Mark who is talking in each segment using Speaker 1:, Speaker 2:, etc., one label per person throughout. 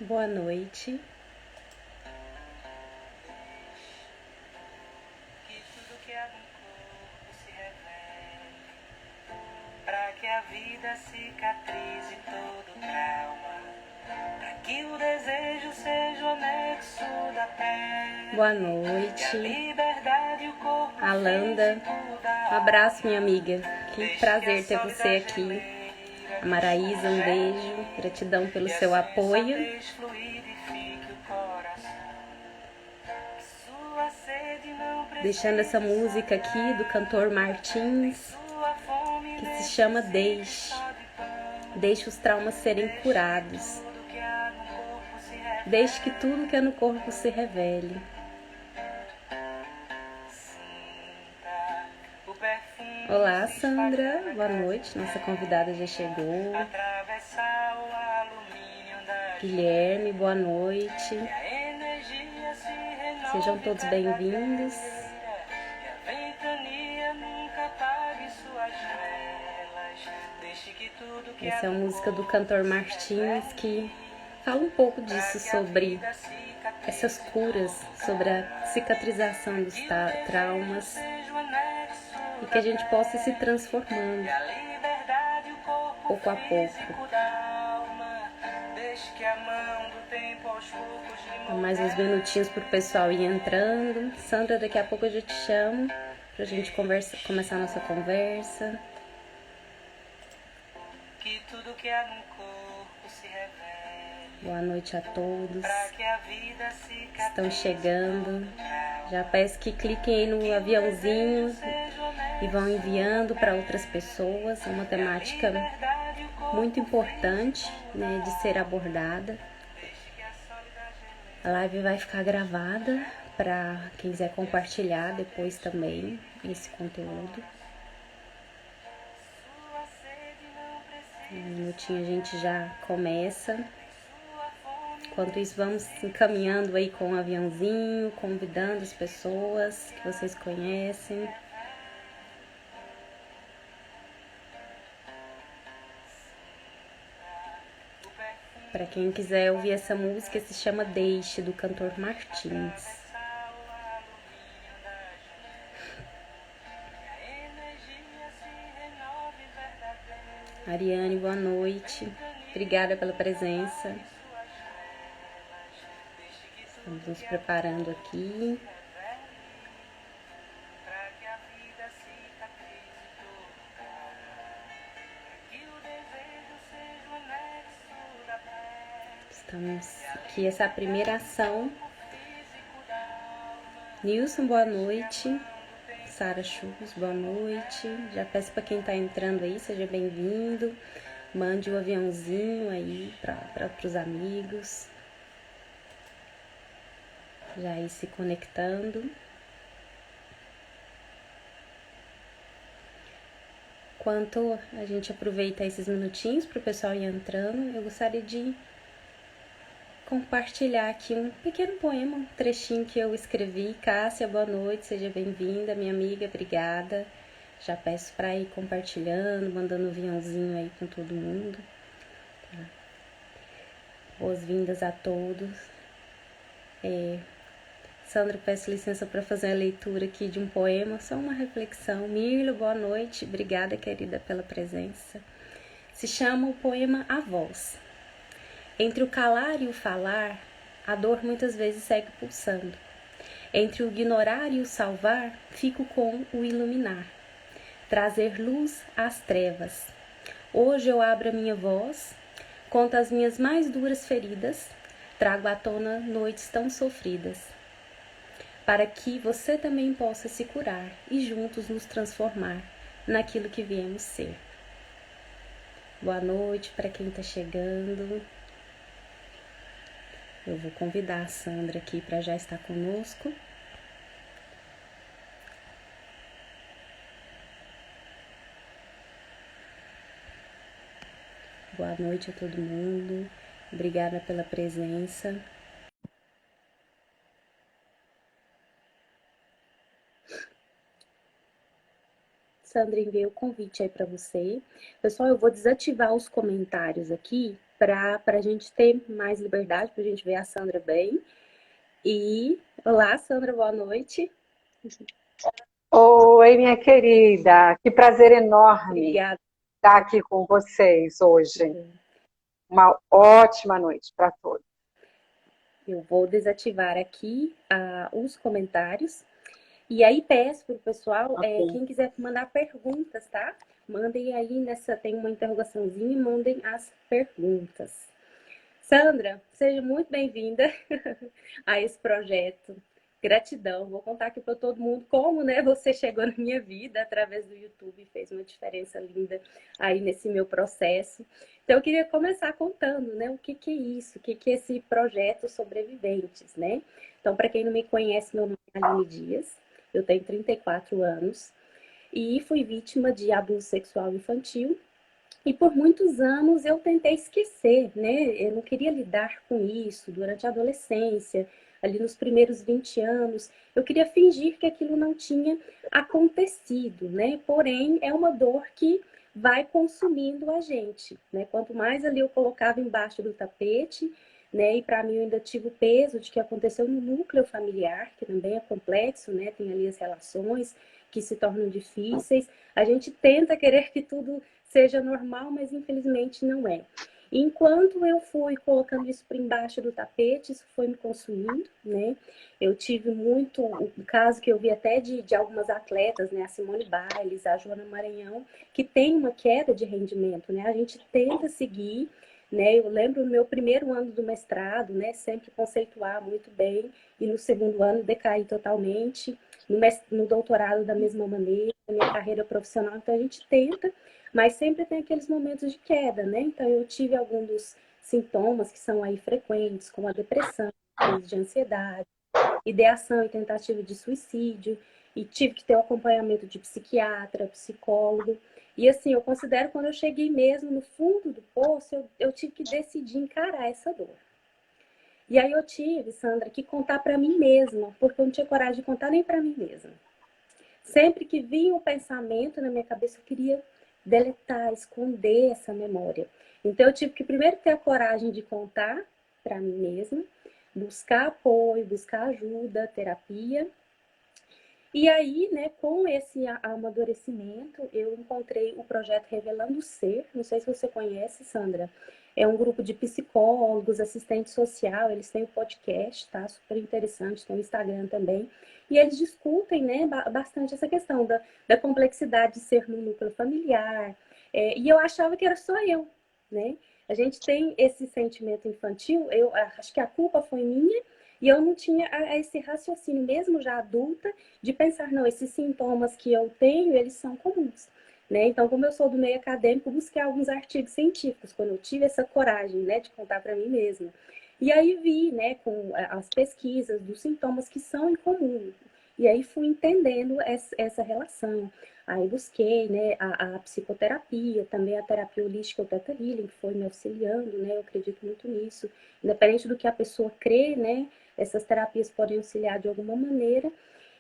Speaker 1: Boa noite.
Speaker 2: Que tudo que há no corpo se revele, pra que a vida cicatrize todo trauma, pra que o desejo seja o anexo da pele.
Speaker 1: Boa noite.
Speaker 2: E a liberdade e o corpo
Speaker 1: Alanda. Um abraço, minha amiga. Que prazer ter você aqui. A Maraísa, um beijo. Gratidão pelo seu apoio. Deixando essa música aqui do cantor Martins, que se chama Deixe. Deixe os traumas serem curados. Deixe que tudo que é no corpo se revele. Olá, Sandra. Boa noite. Nossa convidada já chegou. Guilherme, boa noite. Sejam todos bem-vindos. Essa é a música do cantor Martins, que fala um pouco disso, sobre essas curas, sobre a cicatrização dos traumas e que a gente possa ir se transformando pouco a pouco. Mais uns minutinhos para o pessoal ir entrando. Sandra, daqui a pouco eu já te chamo para a gente começar a nossa conversa.
Speaker 2: Que tudo que há no corpo se revele.
Speaker 1: Boa noite a todos que estão chegando. Já peço que cliquem aí no aviãozinho e vão enviando para outras pessoas. É uma temática muito importante, né, de ser abordada. A live vai ficar gravada para quem quiser compartilhar depois também esse conteúdo. Um minutinho a gente já começa. Enquanto isso, vamos encaminhando aí com o aviãozinho, convidando as pessoas que vocês conhecem. Para quem quiser ouvir essa música, se chama Deixe, do cantor Martins. Ariane, boa noite. Obrigada pela presença. Estamos nos preparando aqui. Estamos aqui, essa é a primeira ação. Nilson, boa noite. Sara Churros, boa noite. Já peço para quem está entrando aí, seja bem-vindo. Mande o aviãozinho aí para os amigos. Já ir se conectando. Enquanto a gente aproveita esses minutinhos para o pessoal ir entrando, eu gostaria de compartilhar aqui um pequeno poema, um trechinho que eu escrevi. Cássia, boa noite, seja bem-vinda, minha amiga, obrigada. Já peço para ir compartilhando, mandando um aviãozinho aí com todo mundo. Tá? Boas-vindas a todos. Sandra, peço licença para fazer a leitura aqui de um poema, só uma reflexão. Mirlo, boa noite, obrigada, querida, pela presença. Se chama o poema A Voz. Entre o calar e o falar, a dor muitas vezes segue pulsando. Entre o ignorar e o salvar, fico com o iluminar. Trazer luz às trevas. Hoje eu abro a minha voz, conto as minhas mais duras feridas, trago à tona noites tão sofridas, para que você também possa se curar e juntos nos transformar naquilo que viemos ser. Boa noite para quem está chegando. Eu vou convidar a Sandra aqui para já estar conosco. Boa noite a todo mundo. Obrigada pela presença. Sandra enviei o convite aí para você. Pessoal, eu vou desativar os comentários aqui para a gente ter mais liberdade, para a gente ver a Sandra bem. E, olá, Sandra, boa noite.
Speaker 3: Oi, minha querida, que prazer enorme
Speaker 1: Obrigada.
Speaker 3: estar aqui com vocês hoje. Uma ótima noite para todos.
Speaker 1: Eu vou desativar aqui os comentários. E aí peço para o pessoal, quem quiser mandar perguntas, tá? Mandem aí tem uma interrogaçãozinha e mandem as perguntas. Sandra, seja muito bem-vinda a esse projeto. Gratidão. Vou contar aqui para todo mundo como, né, você chegou na minha vida através do YouTube e fez uma diferença linda aí nesse meu processo. Então, eu queria começar contando, né, o que é isso, o que é esse projeto Sobreviventes, né? Então, para quem não me conhece, meu nome é Aline Dias, eu tenho 34 anos e fui vítima de abuso sexual infantil. E por muitos anos eu tentei esquecer, né? Eu não queria lidar com isso durante a adolescência, ali nos primeiros 20 anos. Eu queria fingir que aquilo não tinha acontecido, né? Porém, é uma dor que vai consumindo a gente, né? Quanto mais ali eu colocava embaixo do tapete, né? E para mim eu ainda tive o peso de que aconteceu no núcleo familiar, que também é complexo, né? Tem ali as relações que se tornam difíceis. A gente tenta querer que tudo seja normal, mas infelizmente não é. Enquanto eu fui colocando isso por embaixo do tapete, isso foi me consumindo, né? Eu tive muito, o caso que eu vi até de algumas atletas, né? A Simone Biles, a Joana Maranhão, que tem uma queda de rendimento, né? A gente tenta seguir, né? Eu lembro no meu primeiro ano do mestrado, né? Sempre conceituar muito bem, e no segundo ano decair totalmente, no doutorado da mesma maneira, na minha carreira profissional, então a gente tenta, mas sempre tem aqueles momentos de queda, né? Então eu tive alguns dos sintomas que são aí frequentes, como a depressão, crise de ansiedade, ideação e tentativa de suicídio, e tive que ter o acompanhamento de psiquiatra, psicólogo. E assim, eu considero quando eu cheguei mesmo no fundo do poço, eu tive que decidir encarar essa dor. E aí eu tive, Sandra, que contar para mim mesma, porque eu não tinha coragem de contar nem para mim mesma. Sempre que vinha um pensamento na minha cabeça, eu queria deletar, esconder essa memória. Então eu tive que primeiro ter a coragem de contar para mim mesma, buscar apoio, buscar ajuda, terapia. E aí, né, com esse amadurecimento, eu encontrei o projeto Revelando o Ser. Não sei se você conhece, Sandra. É um grupo de psicólogos, assistente social, eles têm o podcast, tá? Super interessante, tem o Instagram também. E eles discutem, né, bastante essa questão da complexidade de ser no núcleo familiar. E eu achava que era só eu, né? A gente tem esse sentimento infantil, eu acho que a culpa foi minha, e eu não tinha esse raciocínio, mesmo já adulta, de pensar, não, esses sintomas que eu tenho, eles são comuns. Né? Então, como eu sou do meio acadêmico, busquei alguns artigos científicos, quando eu tive essa coragem, né, de contar para mim mesma. E aí vi, né, com as pesquisas dos sintomas que são em comum. E aí fui entendendo essa relação. Aí busquei, né, a psicoterapia, também a terapia holística, o Theta Healing, que foi me auxiliando, né, eu acredito muito nisso. Independente do que a pessoa crê, né, essas terapias podem auxiliar de alguma maneira.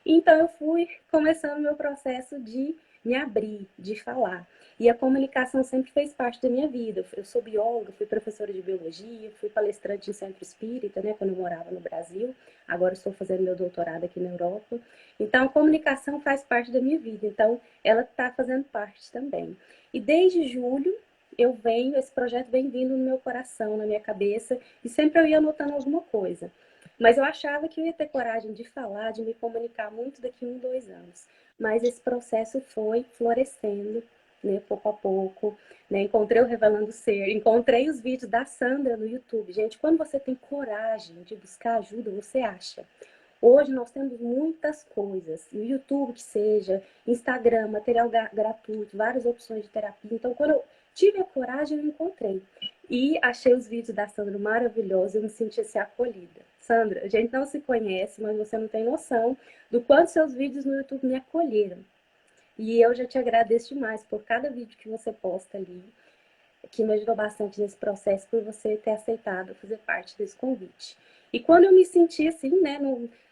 Speaker 1: Então, eu fui começando o meu processo de me abrir, de falar. E a comunicação sempre fez parte da minha vida. Eu sou bióloga, fui professora de biologia, fui palestrante em centro espírita, né, quando eu morava no Brasil. Agora estou fazendo meu doutorado aqui na Europa. Então, a comunicação faz parte da minha vida. Então, ela está fazendo parte também. E desde julho, esse projeto vem vindo no meu coração, na minha cabeça, e sempre eu ia anotando alguma coisa. Mas eu achava que eu ia ter coragem de falar, de me comunicar muito daqui a 2 anos. Mas esse processo foi florescendo, né, pouco a pouco. Né? Encontrei o Revelando Ser, encontrei os vídeos da Sandra no YouTube. Gente, quando você tem coragem de buscar ajuda, você acha. Hoje nós temos muitas coisas, no YouTube que seja, Instagram, material gratuito, várias opções de terapia. Então, quando eu tive a coragem, eu encontrei. E achei os vídeos da Sandra maravilhosos, eu me senti assim, acolhida. Sandra, a gente não se conhece, mas você não tem noção do quanto seus vídeos no YouTube me acolheram. E eu já te agradeço demais por cada vídeo que você posta ali, que me ajudou bastante nesse processo, por você ter aceitado fazer parte desse convite. E quando eu me senti assim, né,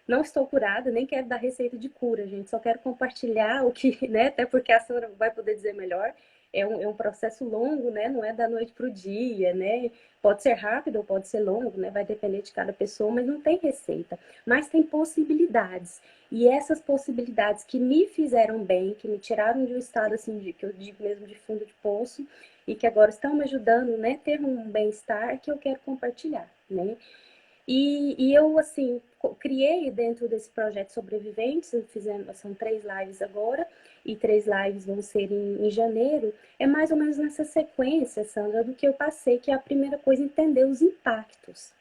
Speaker 1: não estou curada, nem quero dar receita de cura, gente. Só quero compartilhar o que, né? Até porque a Sandra vai poder dizer melhor. É um processo longo, né? Não é da noite para o dia, né? Pode ser rápido ou pode ser longo, né? Vai depender de cada pessoa, mas não tem receita. Mas tem possibilidades. E essas possibilidades que me fizeram bem, que me tiraram de um estado assim, que eu digo mesmo de fundo de poço, e que agora estão me ajudando, né? Ter um bem-estar que eu quero compartilhar, né? E eu, assim, criei dentro desse projeto Sobreviventes, fizemos, são 3 lives agora, e 3 lives vão ser em janeiro. É mais ou menos nessa sequência, Sandra, do que eu passei, que é a primeira coisa, entender os impactos.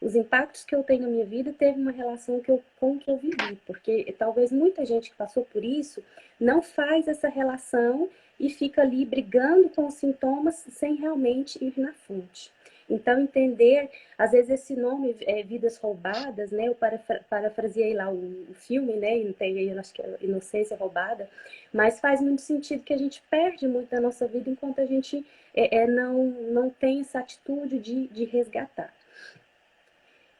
Speaker 1: Os impactos que eu tenho na minha vida teve uma relação com o que eu vivi, porque talvez muita gente que passou por isso não faz essa relação e fica ali brigando com os sintomas sem realmente ir na fonte. Então, entender, às vezes esse nome é Vidas Roubadas, né? Eu parafraseei lá o filme, né? E tem aí, acho que é Inocência Roubada, mas faz muito sentido que a gente perde muito da nossa vida enquanto a gente não tem essa atitude de resgatar.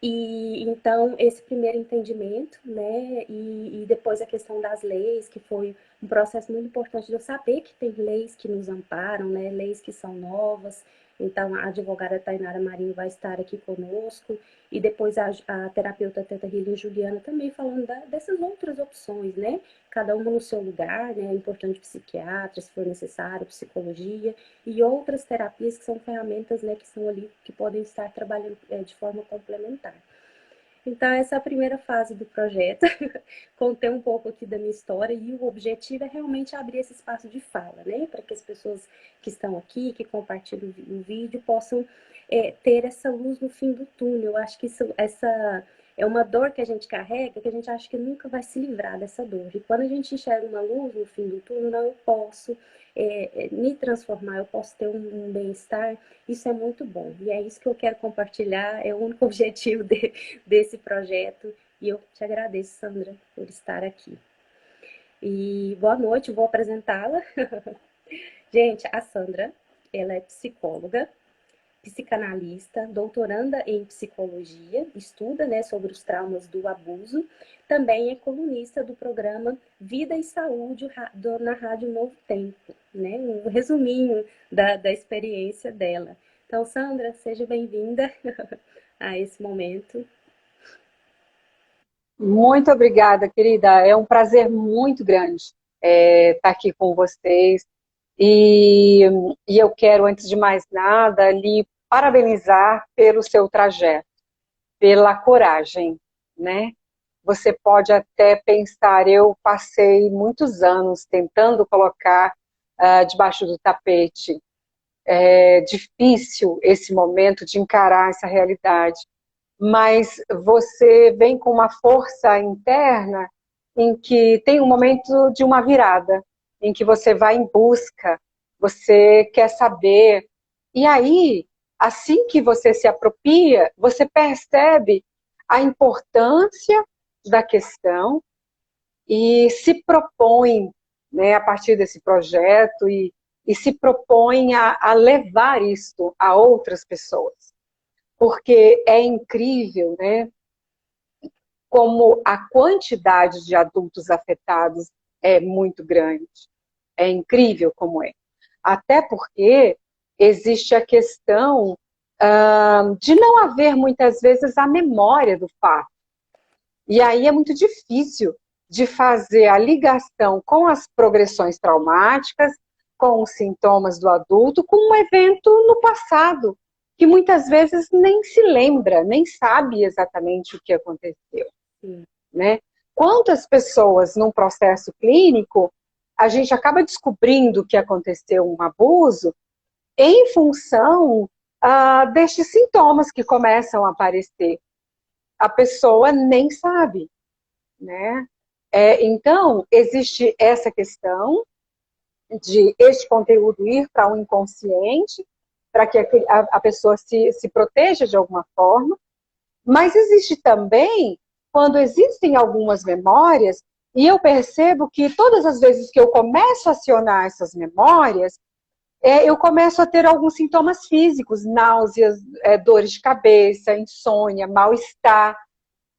Speaker 1: E então esse primeiro entendimento, né, e depois a questão das leis, que foi um processo muito importante de eu saber que tem leis que nos amparam, né, leis que são novas. Então a advogada Tainara Marinho vai estar aqui conosco, e depois a terapeuta Teta Healing Juliana também falando dessas outras opções, né, cada uma no seu lugar, né, é importante psiquiatra, se for necessário, psicologia, e outras terapias que são ferramentas, né, que são ali, que podem estar trabalhando de forma complementar. Então, essa é a primeira fase do projeto. Contei um pouco aqui da minha história e o objetivo é realmente abrir esse espaço de fala, né? Para que as pessoas que estão aqui, que compartilham o vídeo, possam ter essa luz no fim do túnel. Eu acho que essa é uma dor que a gente carrega, que a gente acha que nunca vai se livrar dessa dor. E quando a gente enxerga uma luz no fim do túnel, não, eu posso me transformar, eu posso ter um bem-estar. Isso é muito bom. E é isso que eu quero compartilhar, é o único objetivo desse projeto. E eu te agradeço, Sandra, por estar aqui. E boa noite, vou apresentá-la. Gente, a Sandra, ela é psicóloga, psicanalista, doutoranda em psicologia, estuda, né, sobre os traumas do abuso, também é colunista do programa Vida e Saúde na Rádio Novo Tempo, né, um resuminho da experiência dela. Então, Sandra, seja bem-vinda a esse momento.
Speaker 3: Muito obrigada, querida. É um prazer muito grande estar aqui com vocês. E eu quero, antes de mais nada, lhe parabenizar pelo seu trajeto, pela coragem, né? Você pode até pensar, eu passei muitos anos tentando colocar debaixo do tapete. É difícil esse momento de encarar essa realidade, mas você vem com uma força interna em que tem um momento de uma virada, em que você vai em busca, você quer saber, e aí, assim que você se apropria, você percebe a importância da questão e se propõe, né, a partir desse projeto, e se propõe a levar isto a outras pessoas. Porque é incrível, né, como a quantidade de adultos afetados é muito grande. É incrível como é. Até porque existe a questão de não haver, muitas vezes, a memória do fato. E aí é muito difícil de fazer a ligação com as progressões traumáticas, com os sintomas do adulto, com um evento no passado, que muitas vezes nem se lembra, nem sabe exatamente o que aconteceu. Né? Quantas pessoas num processo clínico, a gente acaba descobrindo que aconteceu um abuso em função destes sintomas que começam a aparecer. A pessoa nem sabe, né? Então, existe essa questão de este conteúdo ir para o inconsciente, para que a pessoa se proteja de alguma forma, mas existe também, quando existem algumas memórias, e eu percebo que todas as vezes que eu começo a acionar essas memórias, eu começo a ter alguns sintomas físicos, náuseas, dores de cabeça, insônia, mal-estar.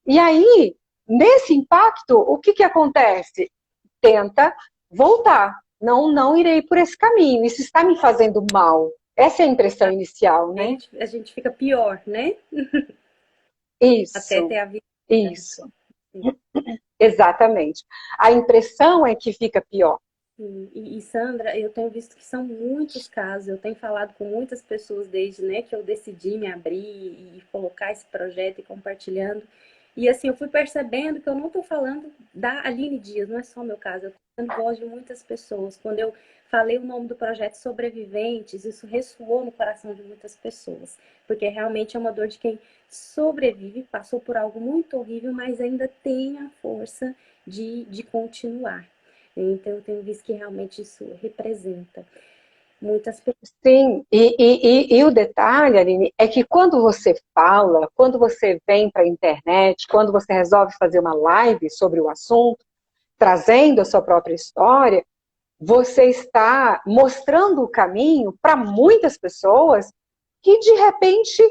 Speaker 3: E aí, nesse impacto, o que acontece? Tenta voltar. Não irei por esse caminho. Isso está me fazendo mal. Essa é a impressão inicial, né?
Speaker 1: A gente fica pior, né? Até
Speaker 3: Isso,
Speaker 1: ter a vida.
Speaker 3: isso. Exatamente. A impressão é que fica pior.
Speaker 1: E, Sandra, eu tenho visto que são muitos casos, eu tenho falado com muitas pessoas desde, né, que eu decidi me abrir e colocar esse projeto e compartilhando. E assim, eu fui percebendo que eu não estou falando da Aline Dias, não é só o meu caso, eu estou dando voz de muitas pessoas. Quando eu falei o nome do projeto Sobreviventes, isso ressoou no coração de muitas pessoas, porque realmente é uma dor de quem sobrevive, passou por algo muito horrível, mas ainda tem a força de continuar. Então, eu tenho visto que realmente isso representa muitas pessoas.
Speaker 3: Sim, e o detalhe, Aline, é que quando você fala, quando você vem para a internet, quando você resolve fazer uma live sobre o assunto, trazendo a sua própria história, você está mostrando o caminho para muitas pessoas que, de repente,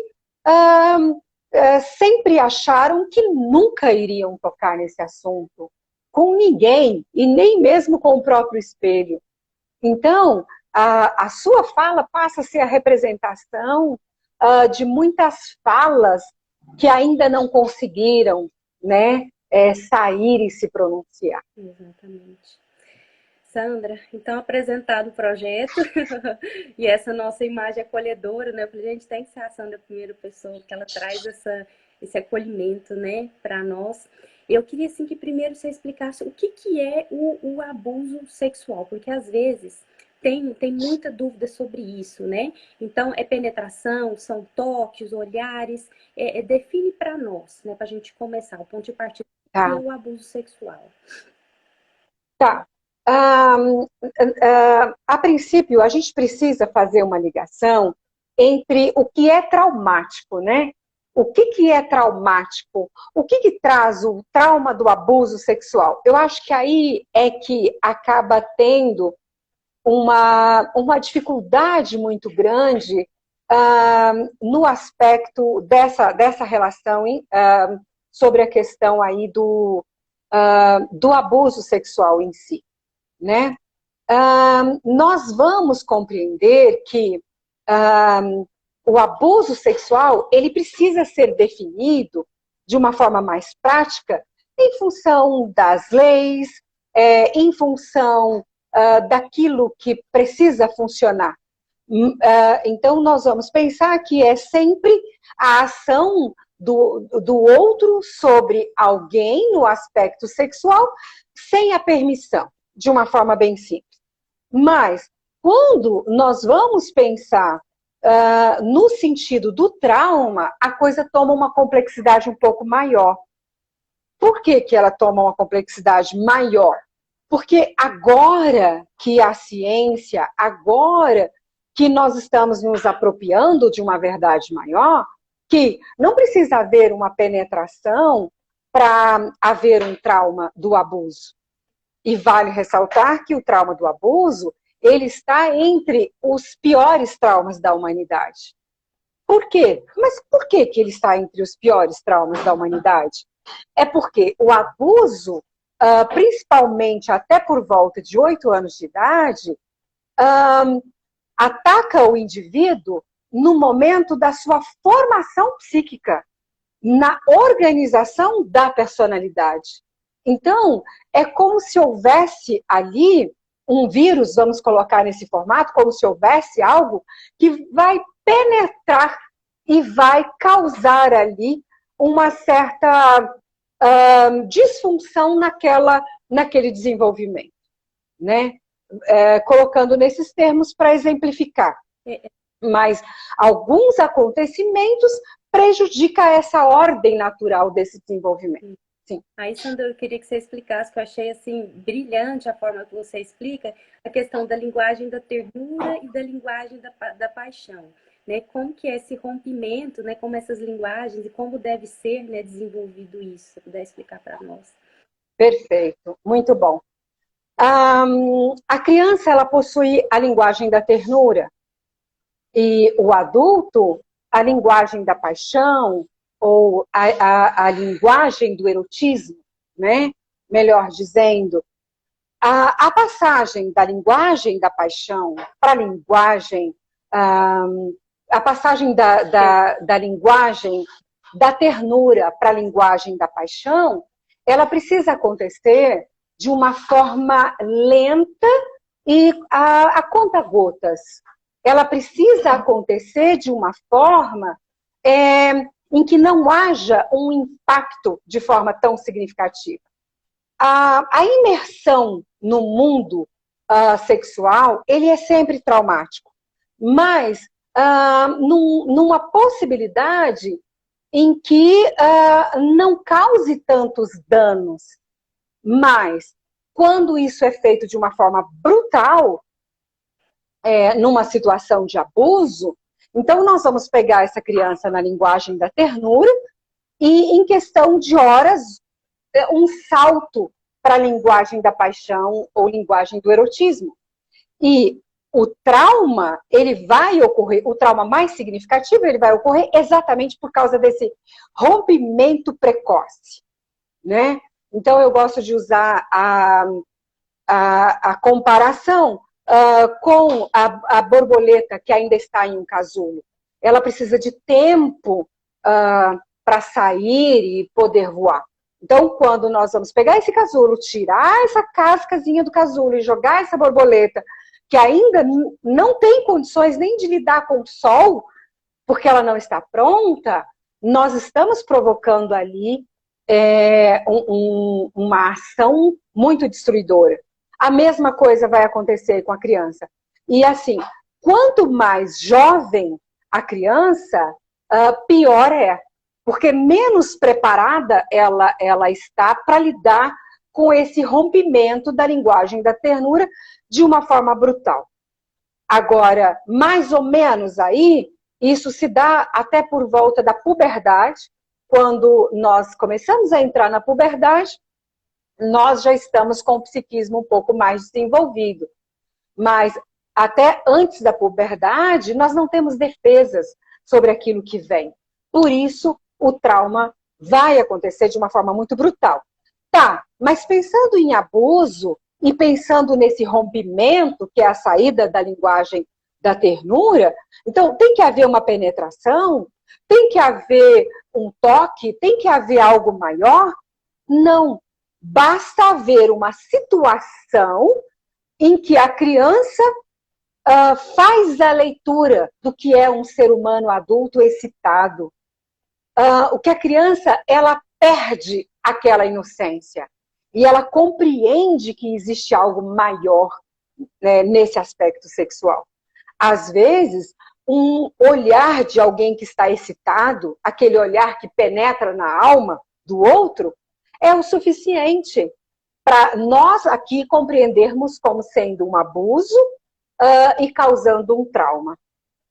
Speaker 3: sempre acharam que nunca iriam tocar nesse assunto com ninguém, e nem mesmo com o próprio espelho. Então, a sua fala passa a ser a representação de muitas falas que ainda não conseguiram, né, sair e se pronunciar.
Speaker 1: Exatamente. Sandra, então apresentado o projeto e essa nossa imagem acolhedora, né? Eu falei, gente, tem que ser a Sandra a primeira pessoa, que ela traz esse acolhimento, né, para nós. Eu queria, assim, que primeiro você explicasse o que é o abuso sexual, porque às vezes tem muita dúvida sobre isso, né? Então, é penetração, são toques, olhares, define para nós, né, para a gente começar, o ponto de partida, o que é
Speaker 3: Tá,
Speaker 1: o abuso sexual.
Speaker 3: tá. A princípio, a gente precisa fazer uma ligação entre o que é traumático, né? O que é traumático? O que traz o trauma do abuso sexual? Eu acho que aí é que acaba tendo uma dificuldade muito grande no aspecto dessa relação sobre a questão aí do abuso sexual em si, né? Nós vamos compreender que o abuso sexual ele precisa ser definido de uma forma mais prática em função das leis, em função daquilo que precisa funcionar. Então, nós vamos pensar que é sempre a ação do outro sobre alguém no aspecto sexual sem a permissão, de uma forma bem simples. Mas, quando nós vamos pensar no sentido do trauma, a coisa toma uma complexidade um pouco maior. Por que ela toma uma complexidade maior? Porque agora que a ciência, agora que nós estamos nos apropriando de uma verdade maior, que não precisa haver uma penetração para haver um trauma do abuso. E vale ressaltar que o trauma do abuso, ele está entre os piores traumas da humanidade. Por quê? Mas por que ele está entre os piores traumas da humanidade? É porque o abuso, principalmente até por volta de 8 anos de idade, ataca o indivíduo no momento da sua formação psíquica, na organização da personalidade. Então, é como se houvesse ali um vírus, vamos colocar nesse formato, como se houvesse algo que vai penetrar e vai causar ali uma certa disfunção naquele desenvolvimento, né? Colocando nesses termos para exemplificar. Mas alguns acontecimentos prejudicam essa ordem natural desse desenvolvimento. Sim.
Speaker 1: Aí, Sandra, eu queria que você explicasse, que eu achei assim brilhante a forma que você explica a questão da linguagem da ternura e da linguagem da paixão, né? Como que é esse rompimento, né? Como essas linguagens e como deve ser, né, desenvolvido isso, se puder explicar para nós.
Speaker 3: Perfeito, muito bom. A criança ela possui a linguagem da ternura e o adulto a linguagem da paixão ou a linguagem do erotismo, né? Melhor dizendo, a passagem da linguagem da paixão para a linguagem, a passagem da linguagem da ternura para a linguagem da paixão, ela precisa acontecer de uma forma lenta e a conta-gotas. Ela precisa acontecer de uma forma em que não haja um impacto de forma tão significativa. A imersão no mundo sexual, ele é sempre traumático, mas numa possibilidade em que não cause tantos danos, mas quando isso é feito de uma forma brutal, numa situação de abuso, então nós vamos pegar essa criança na linguagem da ternura e em questão de horas, um salto para a linguagem da paixão ou linguagem do erotismo. E o trauma, ele vai ocorrer, o trauma mais significativo, ele vai ocorrer exatamente por causa desse rompimento precoce, né? Então, eu gosto de usar a comparação com a borboleta que ainda está em um casulo. Ela precisa de tempo para sair e poder voar. Então, quando nós vamos pegar esse casulo, tirar essa cascazinha do casulo e jogar essa borboleta, que ainda não tem condições nem de lidar com o sol, porque ela não está pronta, nós estamos provocando ali uma ação muito destruidora. A mesma coisa vai acontecer com a criança. E assim, quanto mais jovem a criança, pior é. Porque menos preparada ela está para lidar com esse rompimento da linguagem da ternura de uma forma brutal. Agora, mais ou menos aí, isso se dá até por volta da puberdade. Quando nós começamos a entrar na puberdade, nós já estamos com o psiquismo um pouco mais desenvolvido. Mas até antes da puberdade, nós não temos defesas sobre aquilo que vem. Por isso, o trauma vai acontecer de uma forma muito brutal. Tá, mas pensando em abuso e pensando nesse rompimento, que é a saída da linguagem da ternura, então tem que haver uma penetração, tem que haver um toque, tem que haver algo maior? Não. Basta haver uma situação em que a criança faz a leitura do que é um ser humano adulto excitado. O que a criança, ela perde aquela inocência. E ela compreende que existe algo maior, né, nesse aspecto sexual. Às vezes, um olhar de alguém que está excitado, aquele olhar que penetra na alma do outro, é o suficiente para nós aqui compreendermos como sendo um abuso e causando um trauma.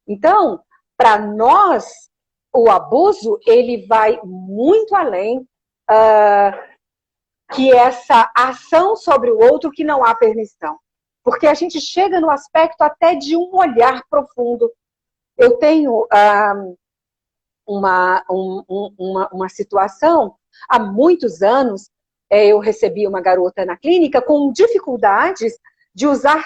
Speaker 3: Então, para nós, o abuso, ele vai muito além que essa ação sobre o outro que não há permissão. Porque a gente chega no aspecto até de um olhar profundo. Eu tenho uma situação, há muitos anos, eu recebi uma garota na clínica com dificuldades de usar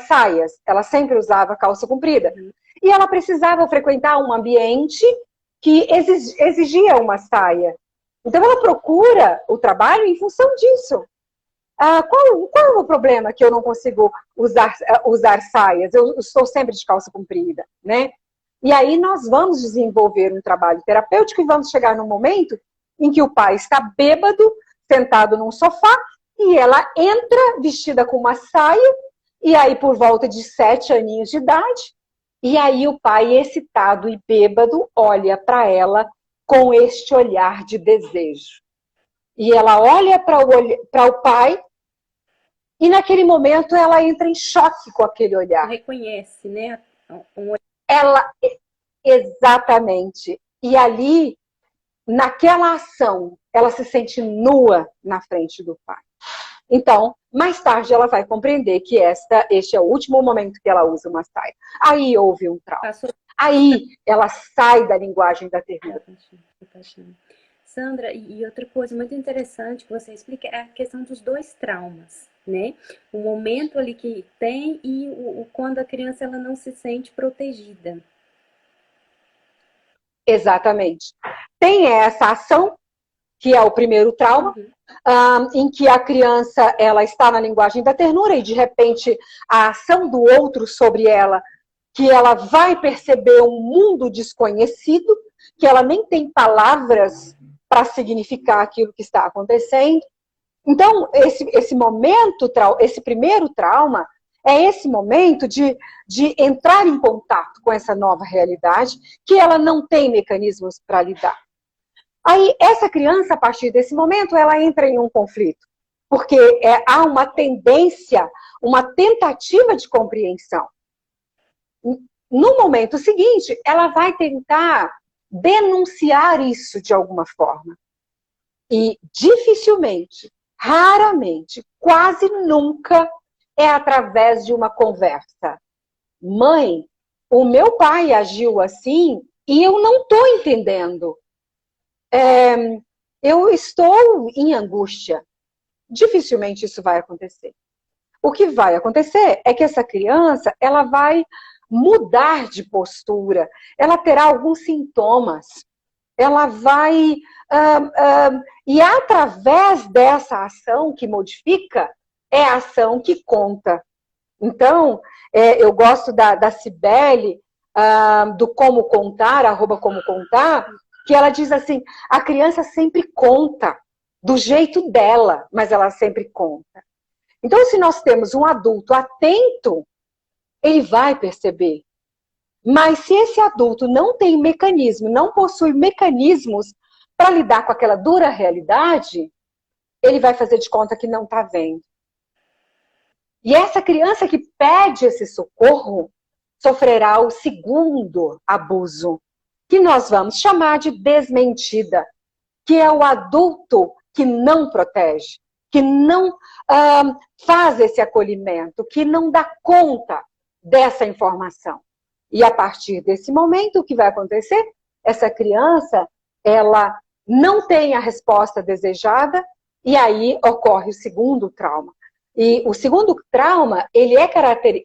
Speaker 3: saias. Ela sempre usava calça comprida. E ela precisava frequentar um ambiente que exigia uma saia. Então, ela procura o trabalho em função disso. Qual é o problema que eu não consigo usar saias? Eu estou sempre de calça comprida, né? E aí nós vamos desenvolver um trabalho terapêutico e vamos chegar num momento em que o pai está bêbado, sentado num sofá, e ela entra vestida com uma saia, e aí por volta de 7 aninhos de idade, e aí o pai, excitado e bêbado, olha para ela com este olhar de desejo. E ela olha para o pai, e naquele momento ela entra em choque com aquele olhar.
Speaker 1: Reconhece, né?
Speaker 3: Ela, exatamente. E ali, naquela ação, ela se sente nua na frente do pai. Então, mais tarde ela vai compreender que este é o último momento que ela usa uma saia. Aí houve um trauma. Aí ela sai da linguagem da ternura.
Speaker 1: Sandra, e outra coisa muito interessante que você explica é a questão dos dois traumas, né? O momento ali que tem e quando a criança ela não se sente protegida.
Speaker 3: Exatamente. Tem essa ação, que é o primeiro trauma,
Speaker 1: Uhum.
Speaker 3: em que a criança ela está na linguagem da ternura e, de repente, a ação do outro sobre ela, que ela vai perceber um mundo desconhecido, que ela nem tem palavras para significar aquilo que está acontecendo. Então, esse momento, esse primeiro trauma, é esse momento de entrar em contato com essa nova realidade, que ela não tem mecanismos para lidar. Aí, essa criança, a partir desse momento, ela entra em um conflito, porque há uma tendência, uma tentativa de compreensão. No momento seguinte, ela vai tentar denunciar isso de alguma forma. E dificilmente, raramente, quase nunca é através de uma conversa. Mãe, o meu pai agiu assim e eu não estou entendendo. Eu estou em angústia. Dificilmente isso vai acontecer. O que vai acontecer é que essa criança ela vai mudar de postura, ela terá alguns sintomas, ela vai... e através dessa ação que modifica, é a ação que conta. Então, eu gosto da Cibele, do Como Contar, @Como Contar, que ela diz assim, a criança sempre conta, do jeito dela, mas ela sempre conta. Então, se nós temos um adulto atento, ele vai perceber. Mas se esse adulto não tem mecanismo, não possui mecanismos para lidar com aquela dura realidade, ele vai fazer de conta que não está vendo. E essa criança que pede esse socorro sofrerá o segundo abuso, que nós vamos chamar de desmentida, que é o adulto que não protege, que não faz esse acolhimento, que não dá conta dessa informação. E a partir desse momento, o que vai acontecer? Essa criança, ela não tem a resposta desejada e aí ocorre o segundo trauma. E o segundo trauma, ele é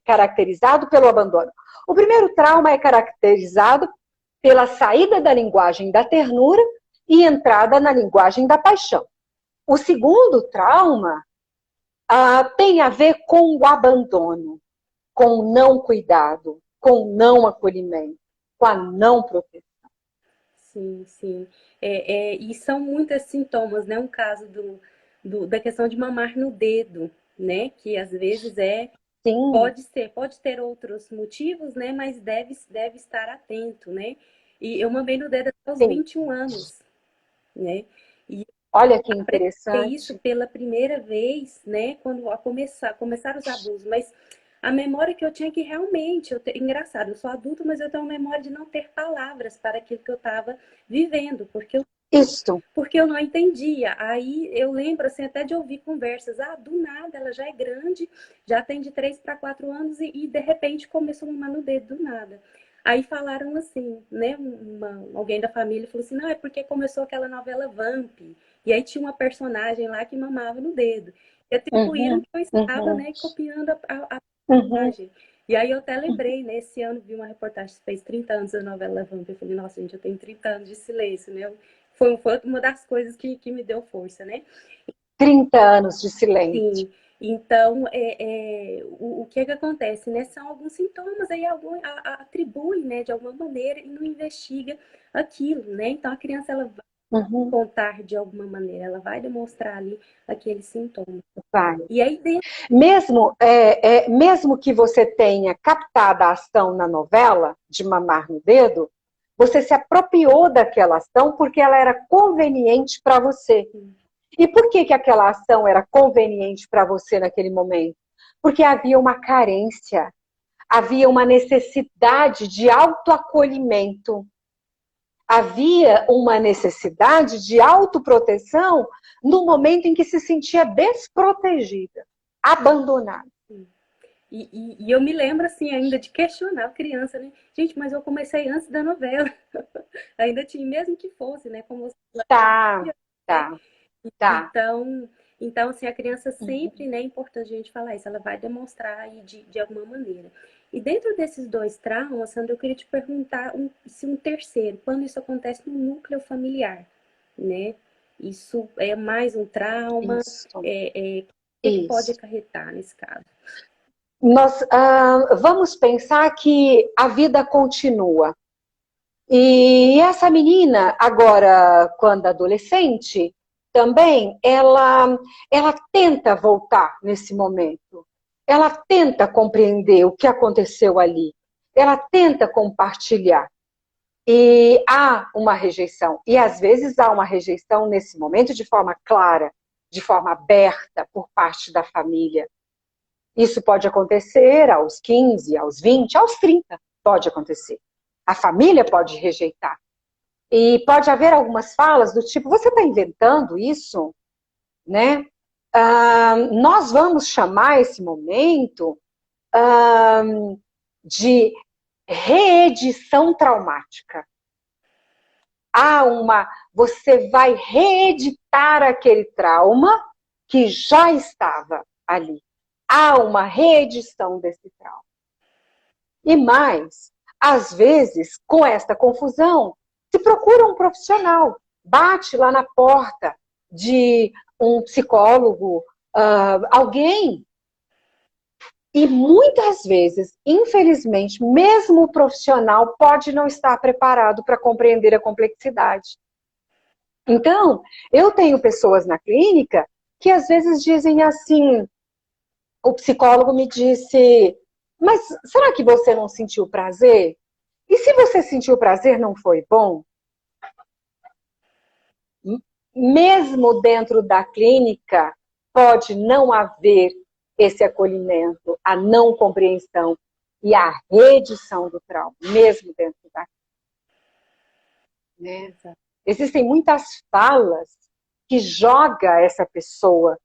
Speaker 3: caracterizado pelo abandono. O primeiro trauma é caracterizado pela saída da linguagem da ternura e entrada na linguagem da paixão. O segundo trauma tem a ver com o abandono, com o não cuidado, com o não acolhimento, com a não proteção.
Speaker 1: Sim, sim. E são muitos sintomas, né? Um caso da questão de mamar no dedo, né? Que às vezes
Speaker 3: Sim,
Speaker 1: pode ter outros motivos, né? Mas deve estar atento, né? E eu mamei no dedo até os
Speaker 3: sim.
Speaker 1: 21 anos, né? E
Speaker 3: Olha que
Speaker 1: aprendi isso
Speaker 3: interessante.
Speaker 1: pela primeira vez, né? Quando começaram os abusos, mas a memória que eu tinha que realmente, engraçado, eu sou adulta, mas eu tenho uma memória de não ter palavras para aquilo que eu estava vivendo,
Speaker 3: Isso.
Speaker 1: porque eu não entendia. Aí eu lembro assim, até de ouvir conversas, do nada, ela já é grande, já tem de 3 para 4 anos e de repente começou a mamar no dedo do nada. Aí falaram assim, né? Alguém da família falou assim, não, é porque começou aquela novela Vamp. E aí tinha uma personagem lá que mamava no dedo. E atribuíram
Speaker 3: Uhum,
Speaker 1: que eu estava,
Speaker 3: uhum,
Speaker 1: né, copiando a
Speaker 3: uhum.
Speaker 1: personagem. E aí eu até lembrei, né? Esse ano vi uma reportagem que fez 30 anos da novela Vamp. Eu falei, nossa, gente, eu tenho 30 anos de silêncio, né? Foi uma das coisas que me deu força, né?
Speaker 3: 30 anos de silêncio.
Speaker 1: Sim. Então, o que acontece, né? São alguns sintomas, aí algum atribui, né, de alguma maneira e não investiga aquilo, né? Então, a criança, ela vai
Speaker 3: Uhum,
Speaker 1: contar de alguma maneira, ela vai demonstrar ali aqueles sintomas.
Speaker 3: vai.
Speaker 1: E aí, dentro...
Speaker 3: Mesmo que você tenha captado a ação na novela, de mamar no dedo, você se apropriou daquela ação porque ela era conveniente para você. E por que aquela ação era conveniente para você naquele momento? Porque havia uma carência, havia uma necessidade de autoacolhimento, havia uma necessidade de autoproteção no momento em que se sentia desprotegida, abandonada.
Speaker 1: E eu me lembro, assim, ainda de questionar a criança, né? Gente, mas eu comecei antes da novela. Ainda tinha, mesmo que fosse, né? Como você,
Speaker 3: Tá,
Speaker 1: né?
Speaker 3: tá, tá.
Speaker 1: Então, assim, a criança
Speaker 3: Uhum.
Speaker 1: sempre, né, é importante a gente falar isso, ela vai demonstrar aí de alguma maneira. E dentro desses dois traumas, Sandra, eu queria te perguntar se um terceiro, quando isso acontece no núcleo familiar, né? Isso é mais um trauma,
Speaker 3: Isso,
Speaker 1: o que pode
Speaker 3: isso.
Speaker 1: acarretar nesse caso?
Speaker 3: Nós vamos pensar que a vida continua. E essa menina, agora, quando adolescente, também, ela tenta voltar nesse momento. Ela tenta compreender o que aconteceu ali. Ela tenta compartilhar. E há uma rejeição. E às vezes há uma rejeição nesse momento de forma clara, de forma aberta por parte da família. Isso pode acontecer aos 15, aos 20, aos 30. Pode acontecer. A família pode rejeitar. E pode haver algumas falas do tipo, você está inventando isso? Né? Nós vamos chamar esse momento de reedição traumática. Você vai reeditar aquele trauma que já estava ali. Há uma reedição desse trauma. E mais, às vezes, com esta confusão, se procura um profissional, bate lá na porta de um psicólogo, alguém. E muitas vezes, infelizmente, mesmo o profissional pode não estar preparado para compreender a complexidade. Então, eu tenho pessoas na clínica que às vezes dizem assim, o psicólogo me disse, mas será que você não sentiu prazer? E se você sentiu prazer, não foi bom? Mesmo dentro da clínica, pode não haver esse acolhimento, a não compreensão e a reedição do trauma, mesmo dentro da clínica. Né?
Speaker 1: Exato.
Speaker 3: Existem muitas falas que joga essa pessoa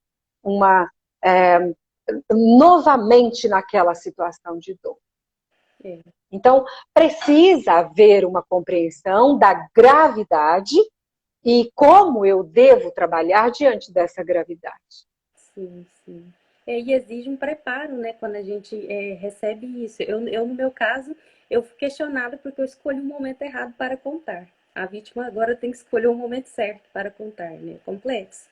Speaker 3: uma é, novamente naquela situação de dor.
Speaker 1: É.
Speaker 3: Então, precisa haver uma compreensão da gravidade e como eu devo trabalhar diante dessa gravidade.
Speaker 1: Sim, sim. E exige um preparo, né, quando a gente recebe isso. No meu caso, eu fui questionada porque eu escolhi o momento errado para contar. A vítima agora tem que escolher o momento certo para contar, né? É complexo.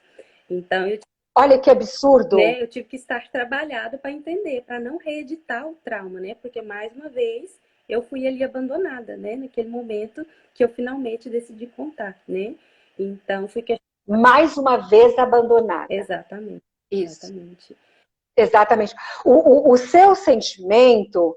Speaker 1: Então,
Speaker 3: Olha que absurdo!
Speaker 1: eu tive que estar trabalhada para entender, para não reeditar o trauma, né? Porque, mais uma vez, eu fui ali abandonada, né? Naquele momento que eu finalmente decidi contar, né? Então, fui questionada.
Speaker 3: Mais uma vez abandonada.
Speaker 1: Exatamente,
Speaker 3: Isso,
Speaker 1: exatamente.
Speaker 3: exatamente. O seu sentimento,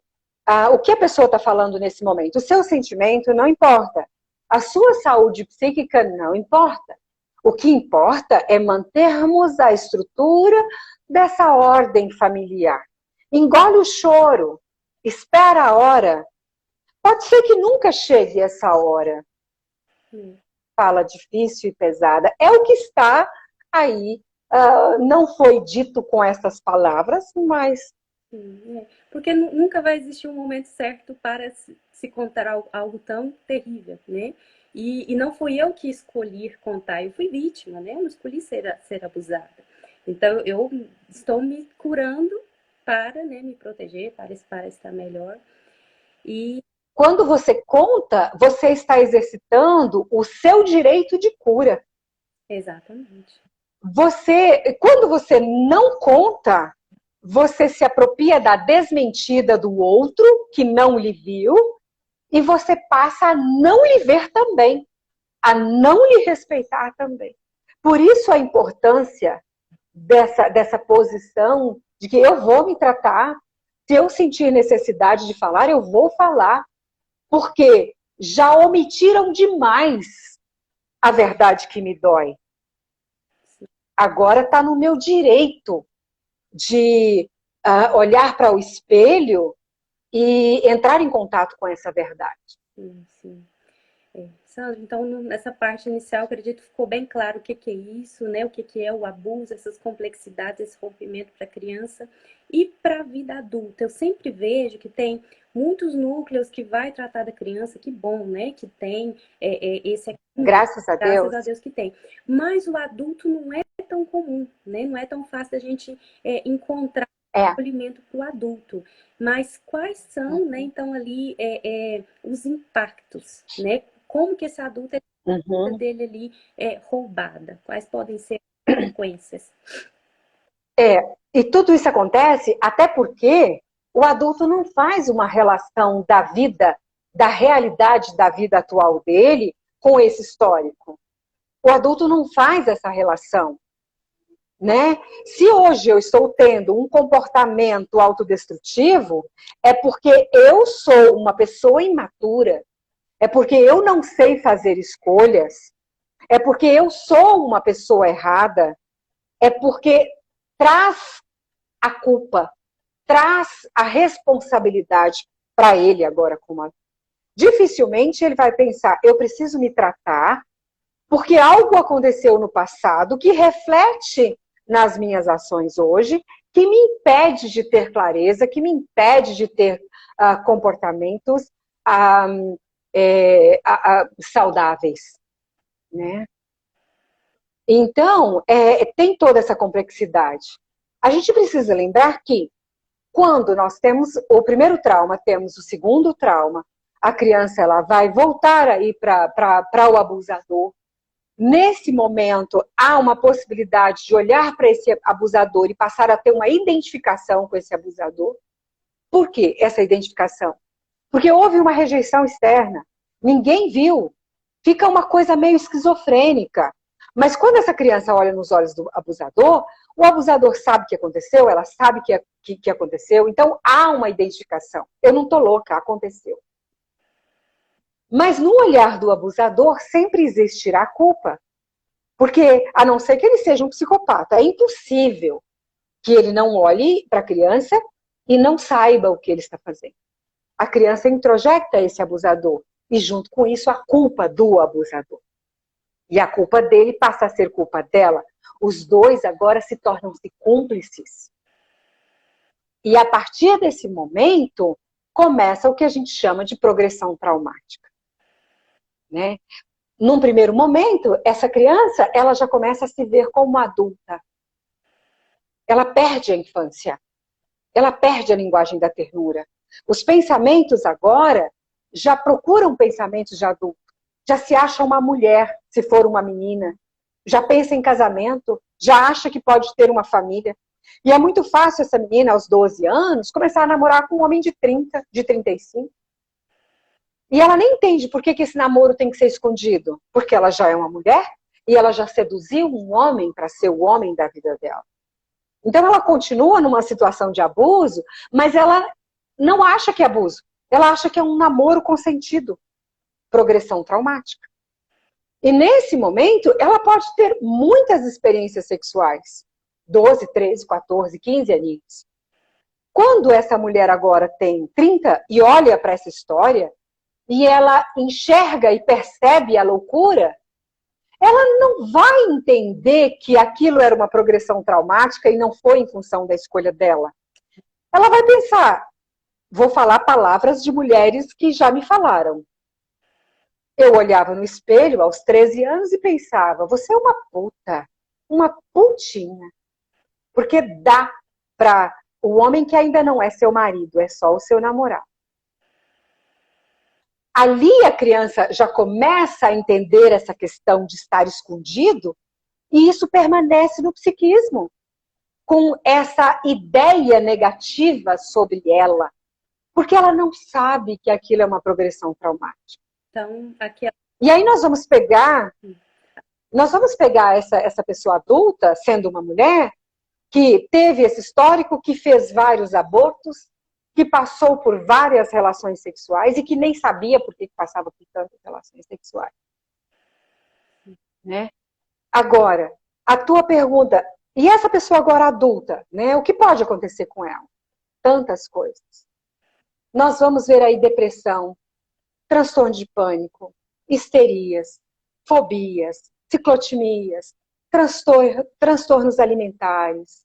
Speaker 3: o que a pessoa está falando nesse momento, o seu sentimento não importa. A sua saúde psíquica não importa. O que importa é mantermos a estrutura dessa ordem familiar. Engole o choro, espera a hora. Pode ser que nunca chegue essa hora.
Speaker 1: Sim.
Speaker 3: Fala difícil e pesada. É o que está aí. Não foi dito com essas palavras, mas
Speaker 1: Sim, porque nunca vai existir um momento certo para se contar algo tão terrível, né? E não fui eu que escolhi contar, eu fui vítima, né? Eu não escolhi ser abusada. Então, eu estou me curando para, né, me proteger, para estar melhor. E,
Speaker 3: quando você conta, você está exercitando o seu direito de cura.
Speaker 1: exatamente.
Speaker 3: Quando você não conta, você se apropria da desmentida do outro, que não lhe viu, e você passa a não lhe ver também, a não lhe respeitar também. Por isso a importância dessa posição de que eu vou me tratar, se eu sentir necessidade de falar, eu vou falar, porque já omitiram demais a verdade que me dói. Agora está no meu direito de olhar para o espelho e entrar em contato com essa verdade.
Speaker 1: Sim, sim. Sandra, então nessa parte inicial, acredito que ficou bem claro o que que é isso, né? O que que é o abuso, essas complexidades, esse rompimento para a criança e para a vida adulta. Eu sempre vejo que tem muitos núcleos que vai tratar da criança, que bom, né? Que tem esse aqui.
Speaker 3: Graças a Deus.
Speaker 1: Graças a Deus que tem. Mas o adulto não é tão comum, né? Não é tão fácil a gente encontrar acolhimento para o adulto. Mas quais são, né, então, ali os impactos, né? Como que esse adulto dele ali é roubada? Quais podem ser as consequências?
Speaker 3: E tudo isso acontece até porque o adulto não faz uma relação da vida, da realidade da vida atual dele com esse histórico. O adulto não faz essa relação, né? Se hoje eu estou tendo um comportamento autodestrutivo, é porque eu sou uma pessoa imatura, é porque eu não sei fazer escolhas, é porque eu sou uma pessoa errada, é porque traz a culpa, traz a responsabilidade para ele agora como adulto. Dificilmente ele vai pensar, eu preciso me tratar, porque algo aconteceu no passado que reflete nas minhas ações hoje, que me impede de ter clareza, que me impede de ter comportamentos saudáveis, né? Então, tem toda essa complexidade. A gente precisa lembrar que quando nós temos o primeiro trauma, temos o segundo trauma, a criança ela vai voltar aí para o abusador. Nesse momento, há uma possibilidade de olhar para esse abusador e passar a ter uma identificação com esse abusador. Por que essa identificação? Porque houve uma rejeição externa. Ninguém viu. Fica uma coisa meio esquizofrênica. Mas quando essa criança olha nos olhos do abusador, o abusador sabe o que aconteceu, ela sabe que aconteceu, então há uma identificação. Eu não estou louca, aconteceu. Mas no olhar do abusador sempre existirá culpa. Porque, a não ser que ele seja um psicopata, é impossível que ele não olhe para a criança e não saiba o que ele está fazendo. A criança introjeta esse abusador e, junto com isso, a culpa do abusador. E a culpa dele passa a ser culpa dela. Os dois agora se tornam-se cúmplices. E a partir desse momento, começa o que a gente chama de progressão traumática. Né? Num primeiro momento, essa criança ela já começa a se ver como adulta. Ela perde a infância. Ela perde a linguagem da ternura. Os pensamentos agora já procuram pensamentos de adulto. Já se acha uma mulher, se for uma menina. Já pensa em casamento. Já acha que pode ter uma família. E é muito fácil essa menina, aos 12 anos, começar a namorar com um homem de 30, de 35. E ela nem entende por que esse namoro tem que ser escondido. Porque ela já é uma mulher e ela já seduziu um homem para ser o homem da vida dela. Então ela continua numa situação de abuso, mas ela não acha que é abuso. Ela acha que é um namoro consentido. Progressão traumática. E nesse momento, ela pode ter muitas experiências sexuais. 12, 13, 14, 15 aninhos. Quando essa mulher agora tem 30 e olha para essa história, e ela enxerga e percebe a loucura, ela não vai entender que aquilo era uma progressão traumática e não foi em função da escolha dela. Ela vai pensar, vou falar palavras de mulheres que já me falaram. Eu olhava no espelho aos 13 anos e pensava, você é uma puta, uma putinha. Porque dá para o homem que ainda não é seu marido, é só o seu namorado. Ali a criança já começa a entender essa questão de estar escondido e isso permanece no psiquismo, com essa ideia negativa sobre ela, porque ela não sabe que aquilo é uma progressão traumática.
Speaker 1: Então,
Speaker 3: E aí nós vamos pegar essa pessoa adulta, sendo uma mulher, que teve esse histórico, que fez vários abortos, que passou por várias relações sexuais e que nem sabia por que passava por tantas relações sexuais. Né? Agora, a tua pergunta, e essa pessoa agora adulta, né? O que pode acontecer com ela? Tantas coisas. Nós vamos ver aí depressão, transtorno de pânico, histerias, fobias, ciclotimias, transtornos alimentares,